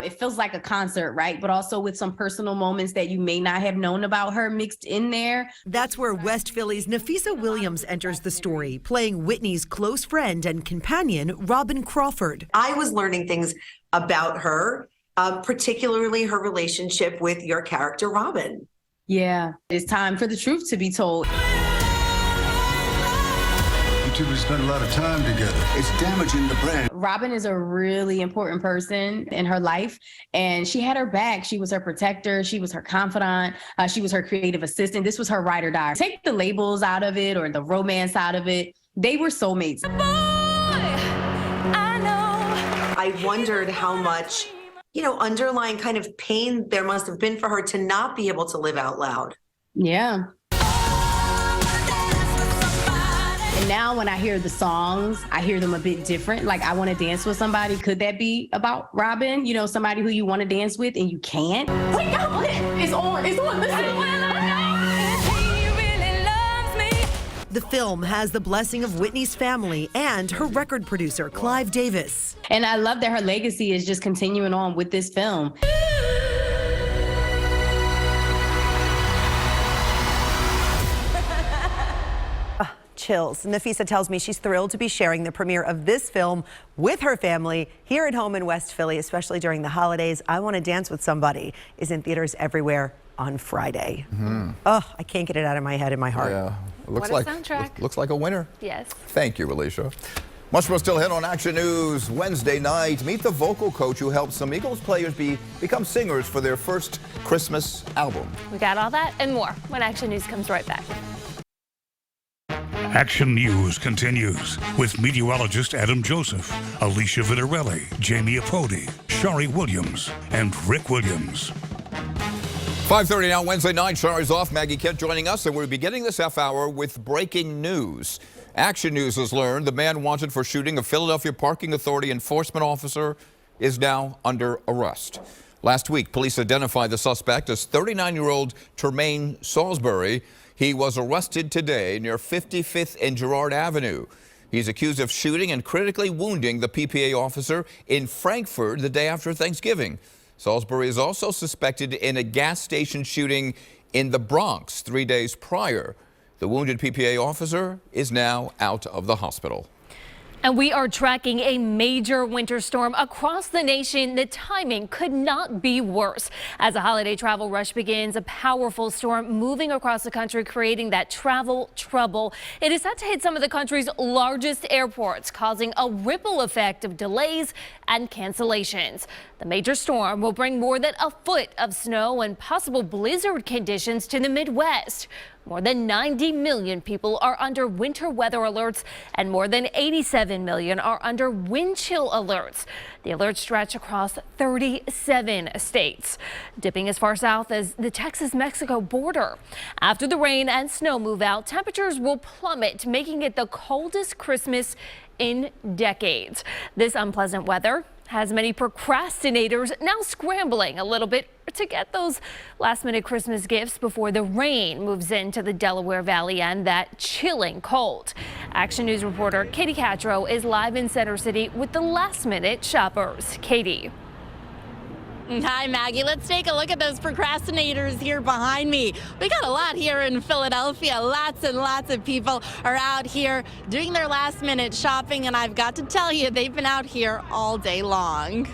It feels like a concert, right? But also with some personal moments that you may not have known about her mixed in there. That's where West Philly's Nafisa Williams enters the story, playing Whitney's close friend and companion, Robin Crawford. I was learning things about her, particularly her relationship with your character, Robin. Yeah, it's time for the truth to be told. You two spend a lot of time together. It's damaging the brand. Robin is a really important person in her life, and she had her back. She was her protector. She was her confidant. She was her creative assistant. This was her ride or die. Take the labels out of it or the romance out of it. They were soulmates. I wondered how much, underlying kind of pain there must have been for her to not be able to live out loud. Yeah. And now when I hear the songs, I hear them a bit different. Like, I Want to Dance with Somebody. Could that be about Robin? Somebody who you want to dance with and you can't? Wake up! It's on. It's on. Listen. The film has the blessing of Whitney's family and her record producer, Clive Davis. And I love that her legacy is just continuing on with this film. Chills. Nafisa tells me she's thrilled to be sharing the premiere of this film with her family here at home in West Philly, especially during the holidays. I Want to Dance with Somebody is in theaters everywhere on Friday. Oh, I can't get it out of my head and my heart. Yeah, it looks What a like soundtrack. looks like a winner. Yes. Thank you, Alicia. Much more still ahead on Action News Wednesday night. Meet the vocal coach who helped some Eagles players become singers for their first Christmas album. We got all that and more when Action News comes right back. Action News continues with meteorologist Adam Joseph, Alicia Vitarelli, Jamie Apodi, Shari Williams, and Rick Williams. 5:30 now, Wednesday night. Shari's off. Maggie Kent joining us, and we're beginning this half hour with breaking news. Action News has learned the man wanted for shooting a Philadelphia Parking Authority enforcement officer is now under arrest. Last week, police identified the suspect as 39-year-old Tremaine Salisbury. He was arrested today near 55th and Girard Avenue. He's accused of shooting and critically wounding the PPA officer in Frankfurt the day after Thanksgiving. Salisbury is also suspected in a gas station shooting in the Bronx 3 days prior. The wounded PPA officer is now out of the hospital. And we are tracking a major winter storm across the nation. The timing could not be worse. As the holiday travel rush begins, a powerful storm moving across the country, creating that travel trouble. It is set to hit some of the country's largest airports, causing a ripple effect of delays and cancellations. The major storm will bring more than a foot of snow and possible blizzard conditions to the Midwest. More than 90 million people are under winter weather alerts, and more than 87 million are under wind chill alerts. The alerts stretch across 37 states, dipping as far south as the Texas-Mexico border. After the rain and snow move out, temperatures will plummet, making it the coldest Christmas in decades. This unpleasant weather has many procrastinators now scrambling a little bit to get those last-minute Christmas gifts before the rain moves into the Delaware Valley and that chilling cold. Action News reporter Katie Catro is live in Center City with the last-minute shoppers. Katie. Hi, Maggie. Let's take a look at those procrastinators here behind me. We got a lot here in Philadelphia. Lots and lots of people are out here doing their last-minute shopping, and I've got to tell you, they've been out here all day long.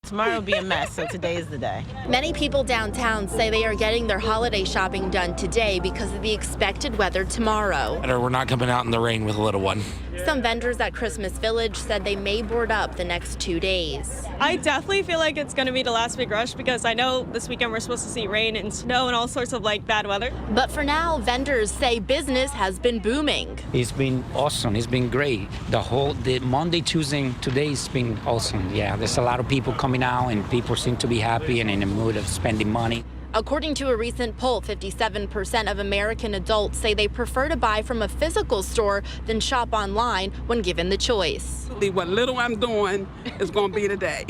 Tomorrow will be a mess, so today is the day. Many people downtown say they are getting their holiday shopping done today because of the expected weather tomorrow. We're not coming out in the rain with a little one. Some vendors at Christmas Village said they may board up the next 2 days. I definitely feel like it's going to be the last big rush because I know this weekend we're supposed to see rain and snow and all sorts of bad weather. But for now, vendors say business has been booming. It's been awesome. It's been great. The Monday, Tuesday, today's been awesome. Yeah, there's a lot of people coming out and people seem to be happy and in the mood of spending money. According to a recent poll, 57% of American adults say they prefer to buy from a physical store than shop online when given the choice. What little I'm doing is going to be today.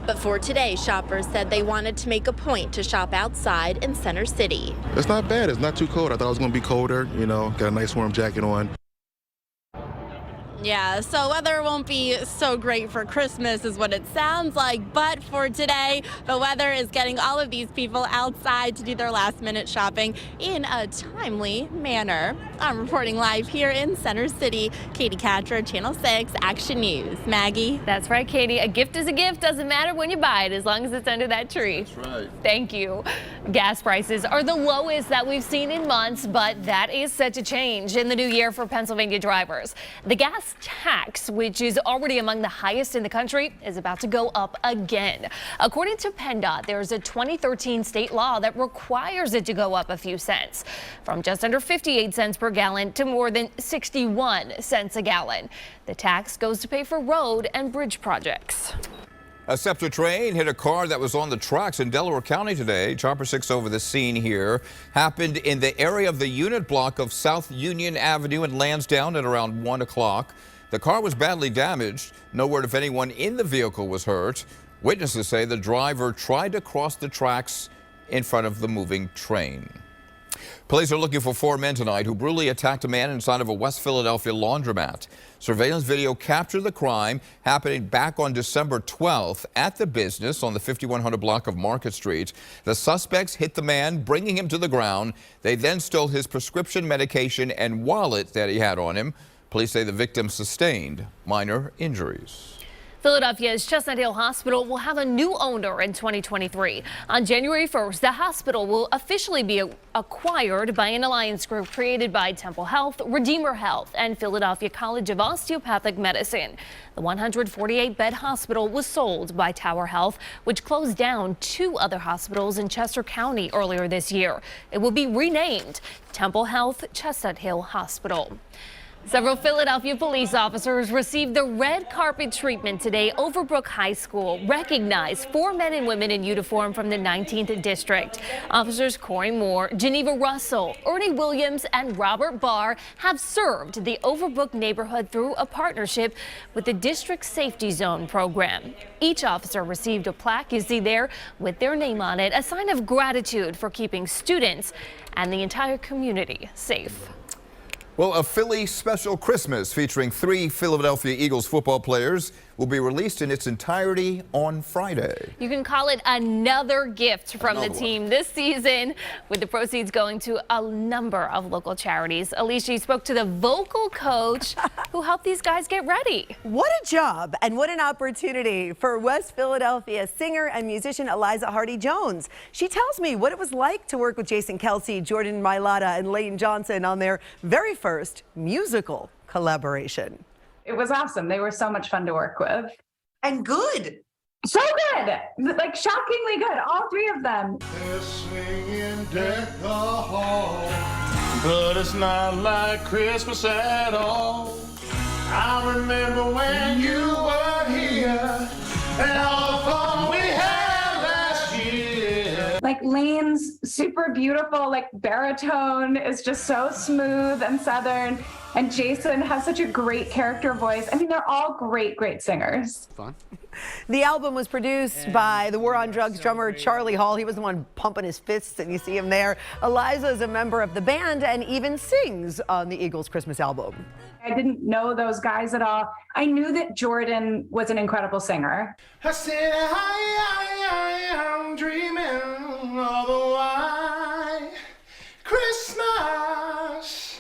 But for today, shoppers said they wanted to make a point to shop outside in Center City. It's not bad. It's not too cold. I thought it was going to be colder. Got a nice warm jacket on. Yeah, so weather won't be so great for Christmas is what it sounds like, but for today, the weather is getting all of these people outside to do their last-minute shopping in a timely manner. I'm reporting live here in Center City. Katie Catro, Channel 6, Action News. Maggie? That's right, Katie. A gift is a gift. Doesn't matter when you buy it, as long as it's under that tree. That's right. Thank you. Gas prices are the lowest that we've seen in months, but that is set to change in the new year for Pennsylvania drivers. The gas tax, which is already among the highest in the country, is about to go up again. According to PennDOT, there's a 2013 state law that requires it to go up a few cents, from just under 58 cents per gallon to more than 61 cents a gallon. The tax goes to pay for road and bridge projects. A SEPTA train hit a car that was on the tracks in Delaware County today. Chopper 6 over the scene here. Happened in the area of the unit block of South Union Avenue in Lansdowne at around 1 o'clock. The car was badly damaged. No word if anyone in the vehicle was hurt. Witnesses say the driver tried to cross the tracks in front of the moving train. Police are looking for 4 men tonight who brutally attacked a man inside of a West Philadelphia laundromat. Surveillance video captured the crime happening back on December 12th at the business on the 5100 block of Market Street. The suspects hit the man, bringing him to the ground. They then stole his prescription medication and wallet that he had on him. Police say the victim sustained minor injuries. Philadelphia's Chestnut Hill Hospital will have a new owner in 2023. On January 1st, the hospital will officially be acquired by an alliance group created by Temple Health, Redeemer Health, and Philadelphia College of Osteopathic Medicine. The 148-bed hospital was sold by Tower Health, which closed down 2 other hospitals in Chester County earlier this year. It will be renamed Temple Health Chestnut Hill Hospital. Several Philadelphia police officers received the red carpet treatment today. Overbrook High School recognized 4 men and women in uniform from the 19th District. Officers Corey Moore, Geneva Russell, Ernie Williams, and Robert Barr have served the Overbrook neighborhood through a partnership with the District Safety Zone program. Each officer received a plaque you see there with their name on it, a sign of gratitude for keeping students and the entire community safe. Well, a Philly special Christmas featuring 3 Philadelphia Eagles football players will be released in its entirety on Friday. You can call it another gift from the team this season, with the proceeds going to a number of local charities. Alicia spoke to the vocal coach who helped these guys get ready. What a job and what an opportunity for West Philadelphia singer and musician Eliza Hardy-Jones. She tells me what it was like to work with Jason Kelsey, Jordan Mailata, and Layton Johnson on their very first musical collaboration. It was awesome. They were so much fun to work with. And good. So good. Like shockingly good. All 3 of them. They're singing Deck the Hall, but it's not like Christmas at all. I remember when you were here and all the fun we had last year. Like Lane's super beautiful, like baritone is just so smooth and southern. And Jason has such a great character voice. I mean, they're all great, great singers. Fun. The album was produced by the War on Drugs drummer Charlie Hall. He was the one pumping his fists, and you see him there. Eliza is a member of the band and even sings on the Eagles Christmas album. I didn't know those guys at all. I knew that Jordan was an incredible singer. I said, I'm dreaming of a white Christmas.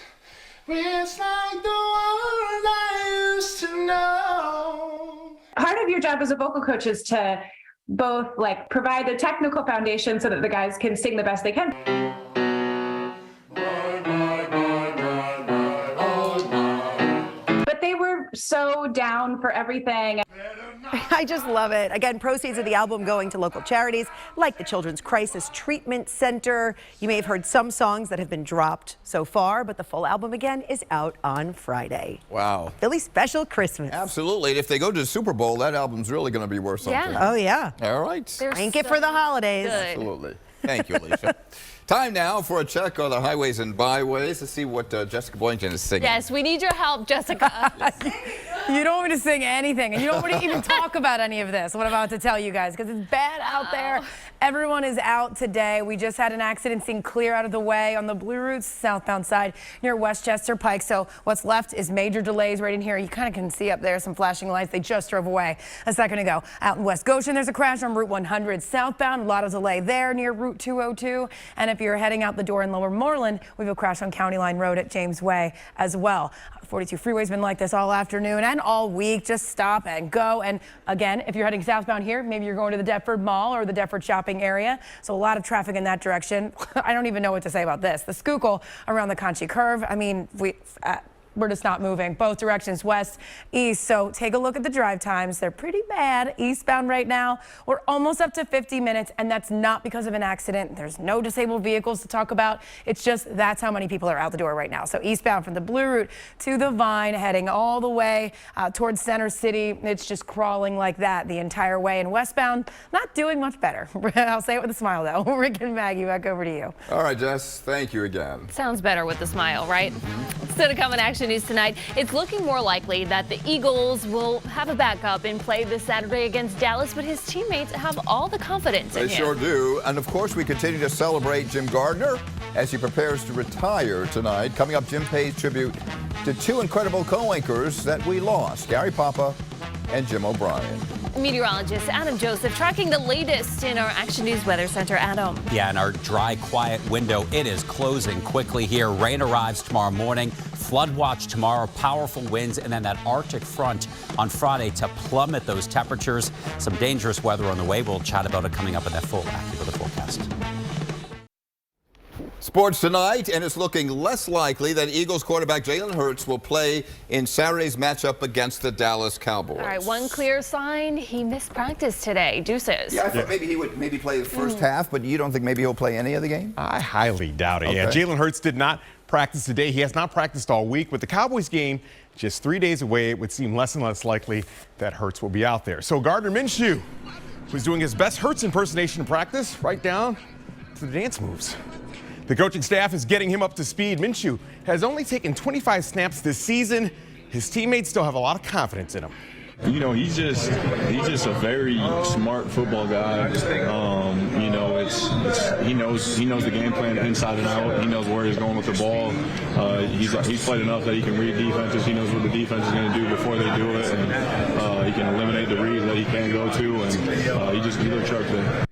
It's like the world I used to know. Part of your job as a vocal coach is to both like provide the technical foundation so that the guys can sing the best they can. But they were so down for everything. I just love it. Again, proceeds of the album going to local charities like the Children's Crisis Treatment Center. You may have heard some songs that have been dropped so far, but the full album again is out on Friday. Wow. Philly special Christmas. Absolutely. And if they go to the Super Bowl, that album's really going to be worth something. Yeah. Oh, yeah. All right. Thank it for the holidays. Good. Absolutely. Thank you, Alicia. Time now for a check on the highways and byways to see what Jessica Boynton is singing. Yes, we need your help, Jessica. You don't want me to sing anything, and you don't want to even talk about any of this, what I'm about to tell you guys, because it's bad out there. Everyone is out today. We just had an accident seen clear out of the way on the Blue Route southbound side near Westchester Pike. So what's left is major delays right in here. You kind of can see up there some flashing lights. They just drove away a second ago. Out in West Goshen, there's a crash on Route 100 southbound. A lot of delay there near Route 202. And if you're heading out the door in Lower Moreland, we have a crash on County Line Road at James Way as well. 42 freeway's been like this all afternoon and all week. Just stop and go. And again, if you're heading southbound here, maybe you're going to the Deptford Mall or the Deptford shopping area. So a lot of traffic in that direction. I don't even know what to say about this. The Schuylkill around the Conchie Curve. I mean, we're just not moving both directions, west, east. So take a look at the drive times. They're pretty bad. Eastbound right now, we're almost up to 50 minutes, and that's not because of an accident. There's no disabled vehicles to talk about. It's just that's how many people are out the door right now. So eastbound from the Blue Route to the Vine, heading all the way towards Center City. It's just crawling like that the entire way. And westbound, not doing much better. I'll say it with a smile, though. Rick and Maggie, back over to you. All right, Jess, thank you again. Sounds better with a smile, right? Still to come in action news tonight, it's looking more likely that the Eagles will have a backup in play this Saturday against Dallas, but his teammates have all the confidence in him. They sure do. And of course, we continue to celebrate Jim Gardner as he prepares to retire tonight. Coming up, Jim pays tribute to two incredible co-anchors that we lost, Gary Papa and Jim O'Brien. Meteorologist Adam Joseph tracking the latest in our Action News Weather Center. Adam. Yeah, in our dry, quiet window, it is closing quickly here. Rain arrives tomorrow morning. Flood watch tomorrow, powerful winds, and then that Arctic front on Friday to plummet those temperatures. Some dangerous weather on the way. We'll chat about it coming up in that full AccuWeather forecast. Sports tonight, and it's looking less likely that Eagles quarterback Jalen Hurts will play in Saturday's matchup against the Dallas Cowboys. All right, one clear sign, he missed practice today. Deuces. Yeah, I thought maybe he would play the first half, but you don't think maybe he'll play any of the game? I highly doubt it. Okay. Yeah, Jalen Hurts did not practice today. He has not practiced all week. With the Cowboys game just 3 days away, it would seem less and less likely that Hurts will be out there. So Gardner Minshew, who's doing his best Hurts impersonation in practice, right down to the dance moves. The coaching staff is getting him up to speed. Minshew has only taken 25 snaps this season. His teammates still have a lot of confidence in him. You know, he's just a very smart football guy. You know, he knows the game plan inside and out. He knows where he's going with the ball. He's played enough that he can read defenses. He knows what the defense is going to do before they do it, and he can eliminate the reads that he can't go to. And he looks sharp there.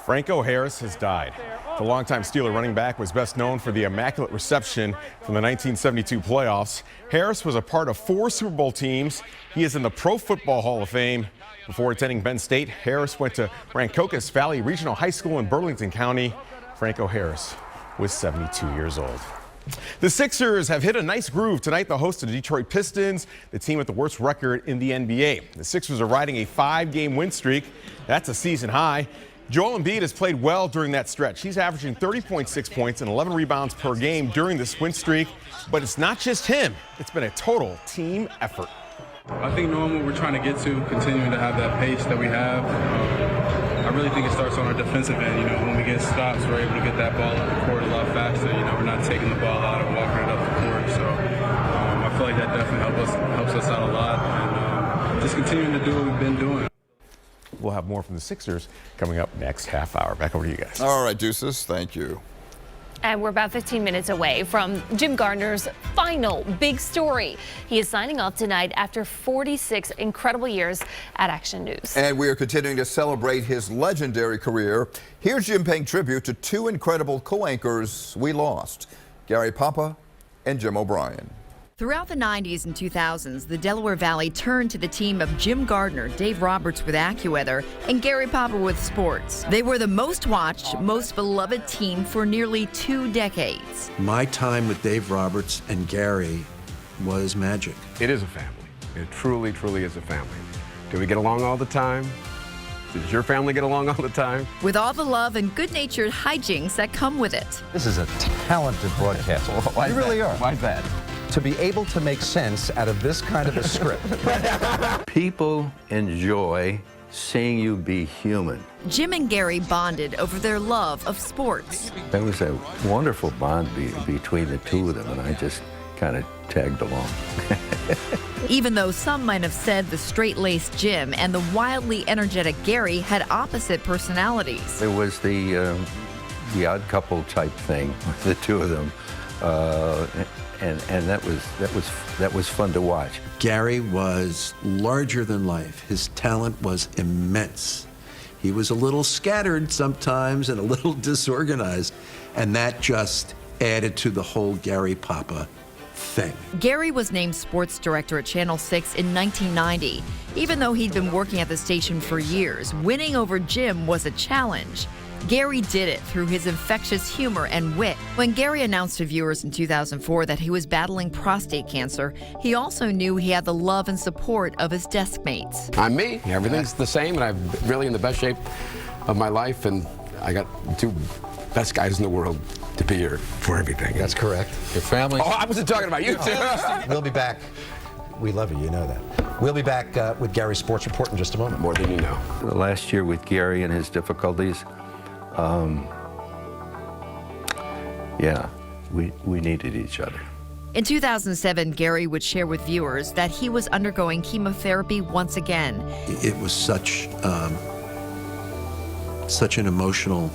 Franco Harris has died. The longtime Steeler running back was best known for the immaculate reception from the 1972 playoffs. Harris was a part of 4 Super Bowl teams. He is in the Pro Football Hall of Fame. Before attending Penn State, Harris went to Rancocas Valley Regional High School in Burlington County. Franco Harris was 72 years old. The Sixers have hit a nice groove tonight. They'll host the Detroit Pistons, the team with the worst record in the NBA. The Sixers are riding a 5-game win streak. That's a season high. Joel Embiid has played well during that stretch. He's averaging 30.6 points and 11 rebounds per game during this win streak. But it's not just him. It's been a total team effort. I think knowing what we're trying to get to, continuing to have that pace that we have, I really think it starts on our defensive end. You know, when we get stops, we're able to get that ball up the court a lot faster. You know, we're not taking the ball out and walking it up the court. So I feel like that definitely helps us out a lot. And just continuing to do what we've been doing. We'll have more from the Sixers coming up next half hour. Back over to you guys. All right, Deuces, thank you. And we're about 15 minutes away from Jim Gardner's final big story. He is signing off tonight after 46 incredible years at Action News. And we are continuing to celebrate his legendary career. Here's Jim paying tribute to 2 incredible co-anchors we lost, Gary Papa and Jim O'Brien. Throughout the 90s and 2000s, the Delaware Valley turned to the team of Jim Gardner, Dave Roberts with AccuWeather, and Gary Papa with sports. They were the most watched, most beloved team for nearly 2 decades. My time with Dave Roberts and Gary was magic. It is a family. It truly, truly is a family. Do we get along all the time? Does your family get along all the time? With all the love and good-natured hijinks that come with it. This is a talented broadcaster. You really are. Why's that? To be able to make sense out of this kind of a script. People enjoy seeing you be human. Jim and Gary bonded over their love of sports. There was a wonderful bond between the two of them, and I just kind of tagged along. Even though some might have said the straight-laced Jim and the wildly energetic Gary had opposite personalities. There was the odd couple type thing with the two of them. And that was fun to watch. Gary was larger than life. His talent was immense. He was a little scattered sometimes and a little disorganized, and that just added to the whole Gary Papa thing. Gary was named sports director at Channel 6 in 1990. Even though he'd been working at the station for years, winning over Jim was a challenge. Gary did it through his infectious humor and wit. When Gary announced to viewers in 2004 that he was battling prostate cancer, he also knew he had the love and support of his desk mates. I'm me. Everything's the same, and I'm really in the best shape of my life, and I got 2 best guys in the world to be here for everything. That's correct. Your family. Oh, I wasn't talking about you too. We'll be back. We love you, you know that. We'll be back with Gary's Sports Report in just a moment. More than you know. The last year with Gary and his difficulties, yeah, we needed each other. In 2007, Gary would share with viewers that he was undergoing chemotherapy once again. It was such an emotional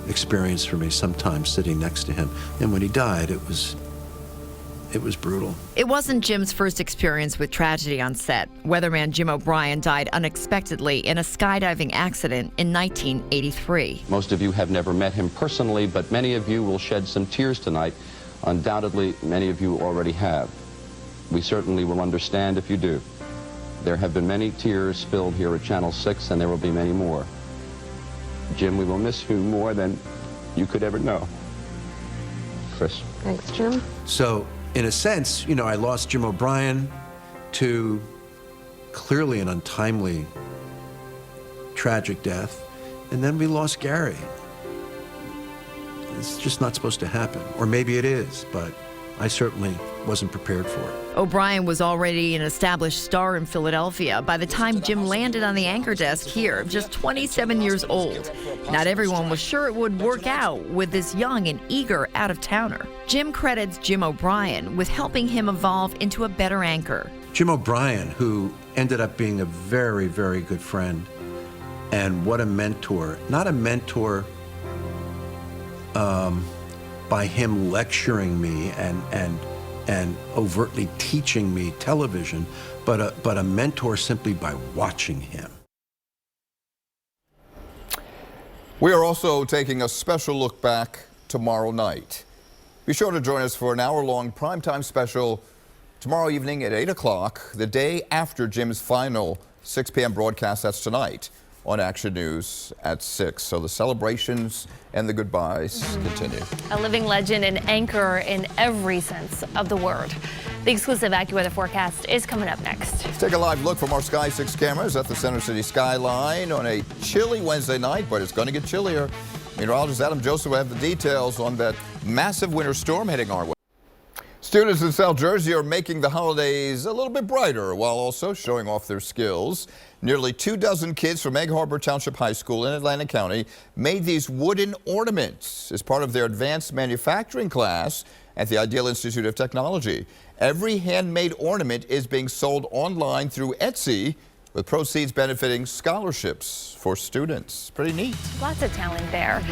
experience for me sometimes sitting next to him. And when he died, it was brutal. It wasn't Jim's first experience with tragedy on set. Weatherman Jim O'Brien died unexpectedly in a skydiving accident in 1983. Most of you have never met him personally, but many of you will shed some tears tonight. Undoubtedly, many of you already have. We certainly will understand if you do. There have been many tears spilled here at Channel 6, and there will be many more. Jim, we will miss you more than you could ever know. Chris. Thanks, Jim. So, in a sense, you know, I lost Jim O'Brien to clearly an untimely, tragic death, and then we lost Gary. It's just not supposed to happen, or maybe it is, but I certainly wasn't prepared for it. O'Brien was already an established star in Philadelphia by the time Jim landed on the anchor desk here, just 27 years old. Not everyone was sure it would work out with this young and eager out-of-towner. Jim credits Jim O'Brien with helping him evolve into a better anchor. Jim O'Brien, who ended up being a very, very good friend, and what a mentor. Not a mentor by him lecturing me and overtly teaching me television, but a mentor simply by watching him. We are also taking a special look back tomorrow night. Be sure to join us for an hour-long primetime special tomorrow evening at 8 o'clock, the day after Jim's final 6 p.m. broadcast. That's tonight on Action News at 6. So the celebrations and the goodbyes continue. A living legend and anchor in every sense of the word. The exclusive AccuWeather forecast is coming up next. Let's take a live look from our Sky 6 cameras at the Center City skyline on a chilly Wednesday night, but it's going to get chillier. Meteorologist Adam Joseph will have the details on that massive winter storm heading our way. Students in South Jersey are making the holidays a little bit brighter while also showing off their skills. Nearly 24 kids from Egg Harbor Township High School in Atlantic County made these wooden ornaments as part of their advanced manufacturing class at the Ideal Institute of Technology. Every handmade ornament is being sold online through Etsy, with proceeds benefiting scholarships for students. Pretty neat. Lots of talent there.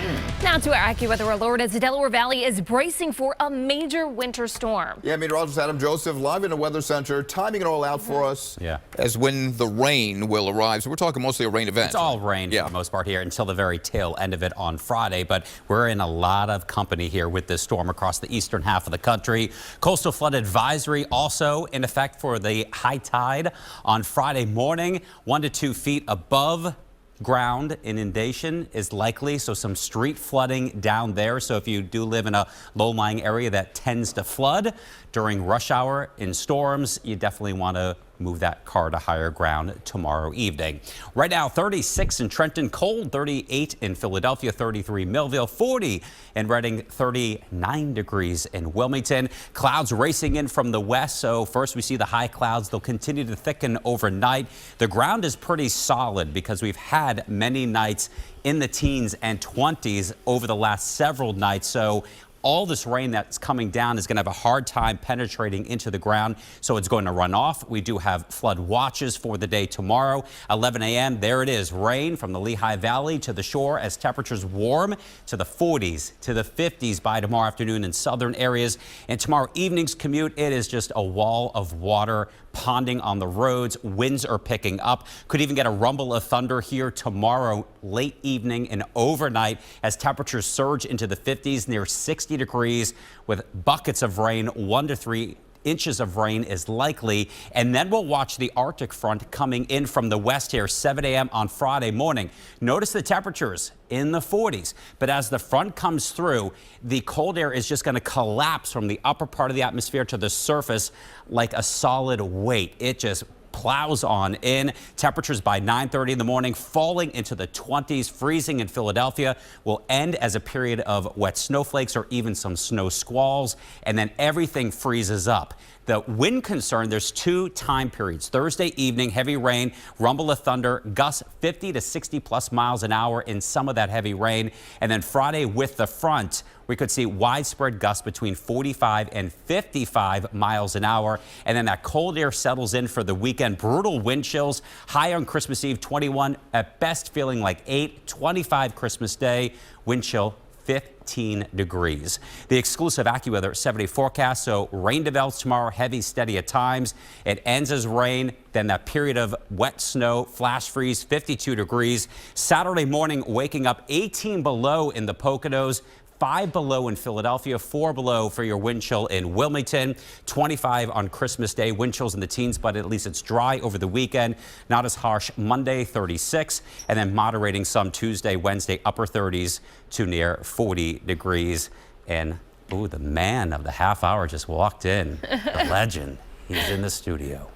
Now to our AccuWeather alert as the Delaware Valley is bracing for a major winter storm. Yeah, meteorologist Adam Joseph live in the Weather Center, timing it all out for us as when the rain will arrive. So we're talking mostly a rain event. It's all rain for the most part here until the very tail end of it on Friday, but we're in a lot of company here with this storm across the eastern half of the country. Coastal flood advisory also in effect for the high tide on Friday morning. 1 to 2 feet above ground inundation is likely, so some street flooding down there. So if you do live in a low-lying area that tends to flood during rush hour in storms, you definitely want to move that car to higher ground tomorrow evening. Right now, 36 in Trenton, cold, 38 in Philadelphia, 33 Millville, 40 in Reading, 39 degrees in Wilmington. Clouds racing in from the west. So first we see the high clouds. They'll continue to thicken overnight. The ground is pretty solid because we've had many nights in the teens and 20s over the last several nights. So all this rain that's coming down is going to have a hard time penetrating into the ground, so it's going to run off. We do have flood watches for the day tomorrow. 11 a.m. There it is. Rain from the Lehigh Valley to the shore as temperatures warm to the 40s to the 50s by tomorrow afternoon in southern areas. And tomorrow evening's commute, it is just a wall of water ponding on the roads. Winds are picking up. Could even get a rumble of thunder here tomorrow late evening and overnight as temperatures surge into the 50s, near 60 degrees with buckets of rain. 1 to 3 inches of rain is likely. And then we'll watch the Arctic front coming in from the west here, 7 a.m. on Friday morning. Notice the temperatures in the 40s. But as the front comes through, the cold air is just going to collapse from the upper part of the atmosphere to the surface like a solid weight. It just plows on in. Temperatures by 9:30 in the morning falling into the 20s. Freezing in Philadelphia will end as a period of wet snowflakes or even some snow squalls, and then everything freezes up. The wind concern, there's 2 time periods. Thursday evening, heavy rain, rumble of thunder, gusts 50 to 60 plus miles an hour in some of that heavy rain. And then Friday with the front, we could see widespread gusts between 45 and 55 miles an hour. And then that cold air settles in for the weekend. Brutal wind chills, high on Christmas Eve, 21, at best feeling like 8, 25 Christmas Day, wind chill 15 degrees. The exclusive AccuWeather 7-day forecast, so rain develops tomorrow, heavy, steady at times. It ends as rain, then that period of wet snow, flash freeze, 52 degrees. Saturday morning, waking up 18 below in the Poconos. 5 below in Philadelphia, 4 below for your wind chill in Wilmington, 25 on Christmas Day, wind chills in the teens, but at least it's dry over the weekend. Not as harsh Monday, 36, and then moderating some Tuesday, Wednesday, upper 30s to near 40 degrees. And ooh, the man of the half hour just walked in, the legend. He's in the studio.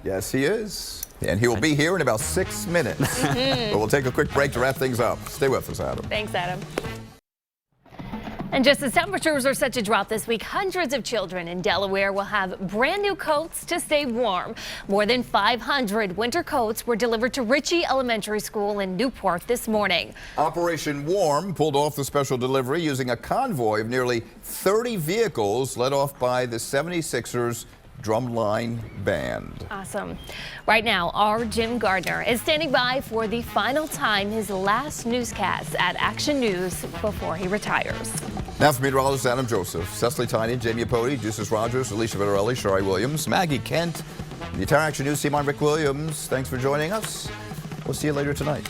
Yes, he is. And he will be here in about 6 minutes. But we'll take a quick break to wrap things up. Stay with us, Adam. Thanks, Adam. And just as temperatures are set to drop this week, hundreds of children in Delaware will have brand new coats to stay warm. More than 500 winter coats were delivered to Ritchie Elementary School in Newport this morning. Operation Warm pulled off the special delivery using a convoy of nearly 30 vehicles led off by the 76ers Drumline Band. Awesome. Right now, our Jim Gardner is standing by for the final time, his last newscast at Action News before he retires. Now for meteorologist Adam Joseph, Cecily Tynan, Jamie Apodi, Deuces Rogers, Alicia Vittorelli, Shari Williams, Maggie Kent, the entire Action News team. I'm Rick Williams. Thanks for joining us. We'll see you later tonight.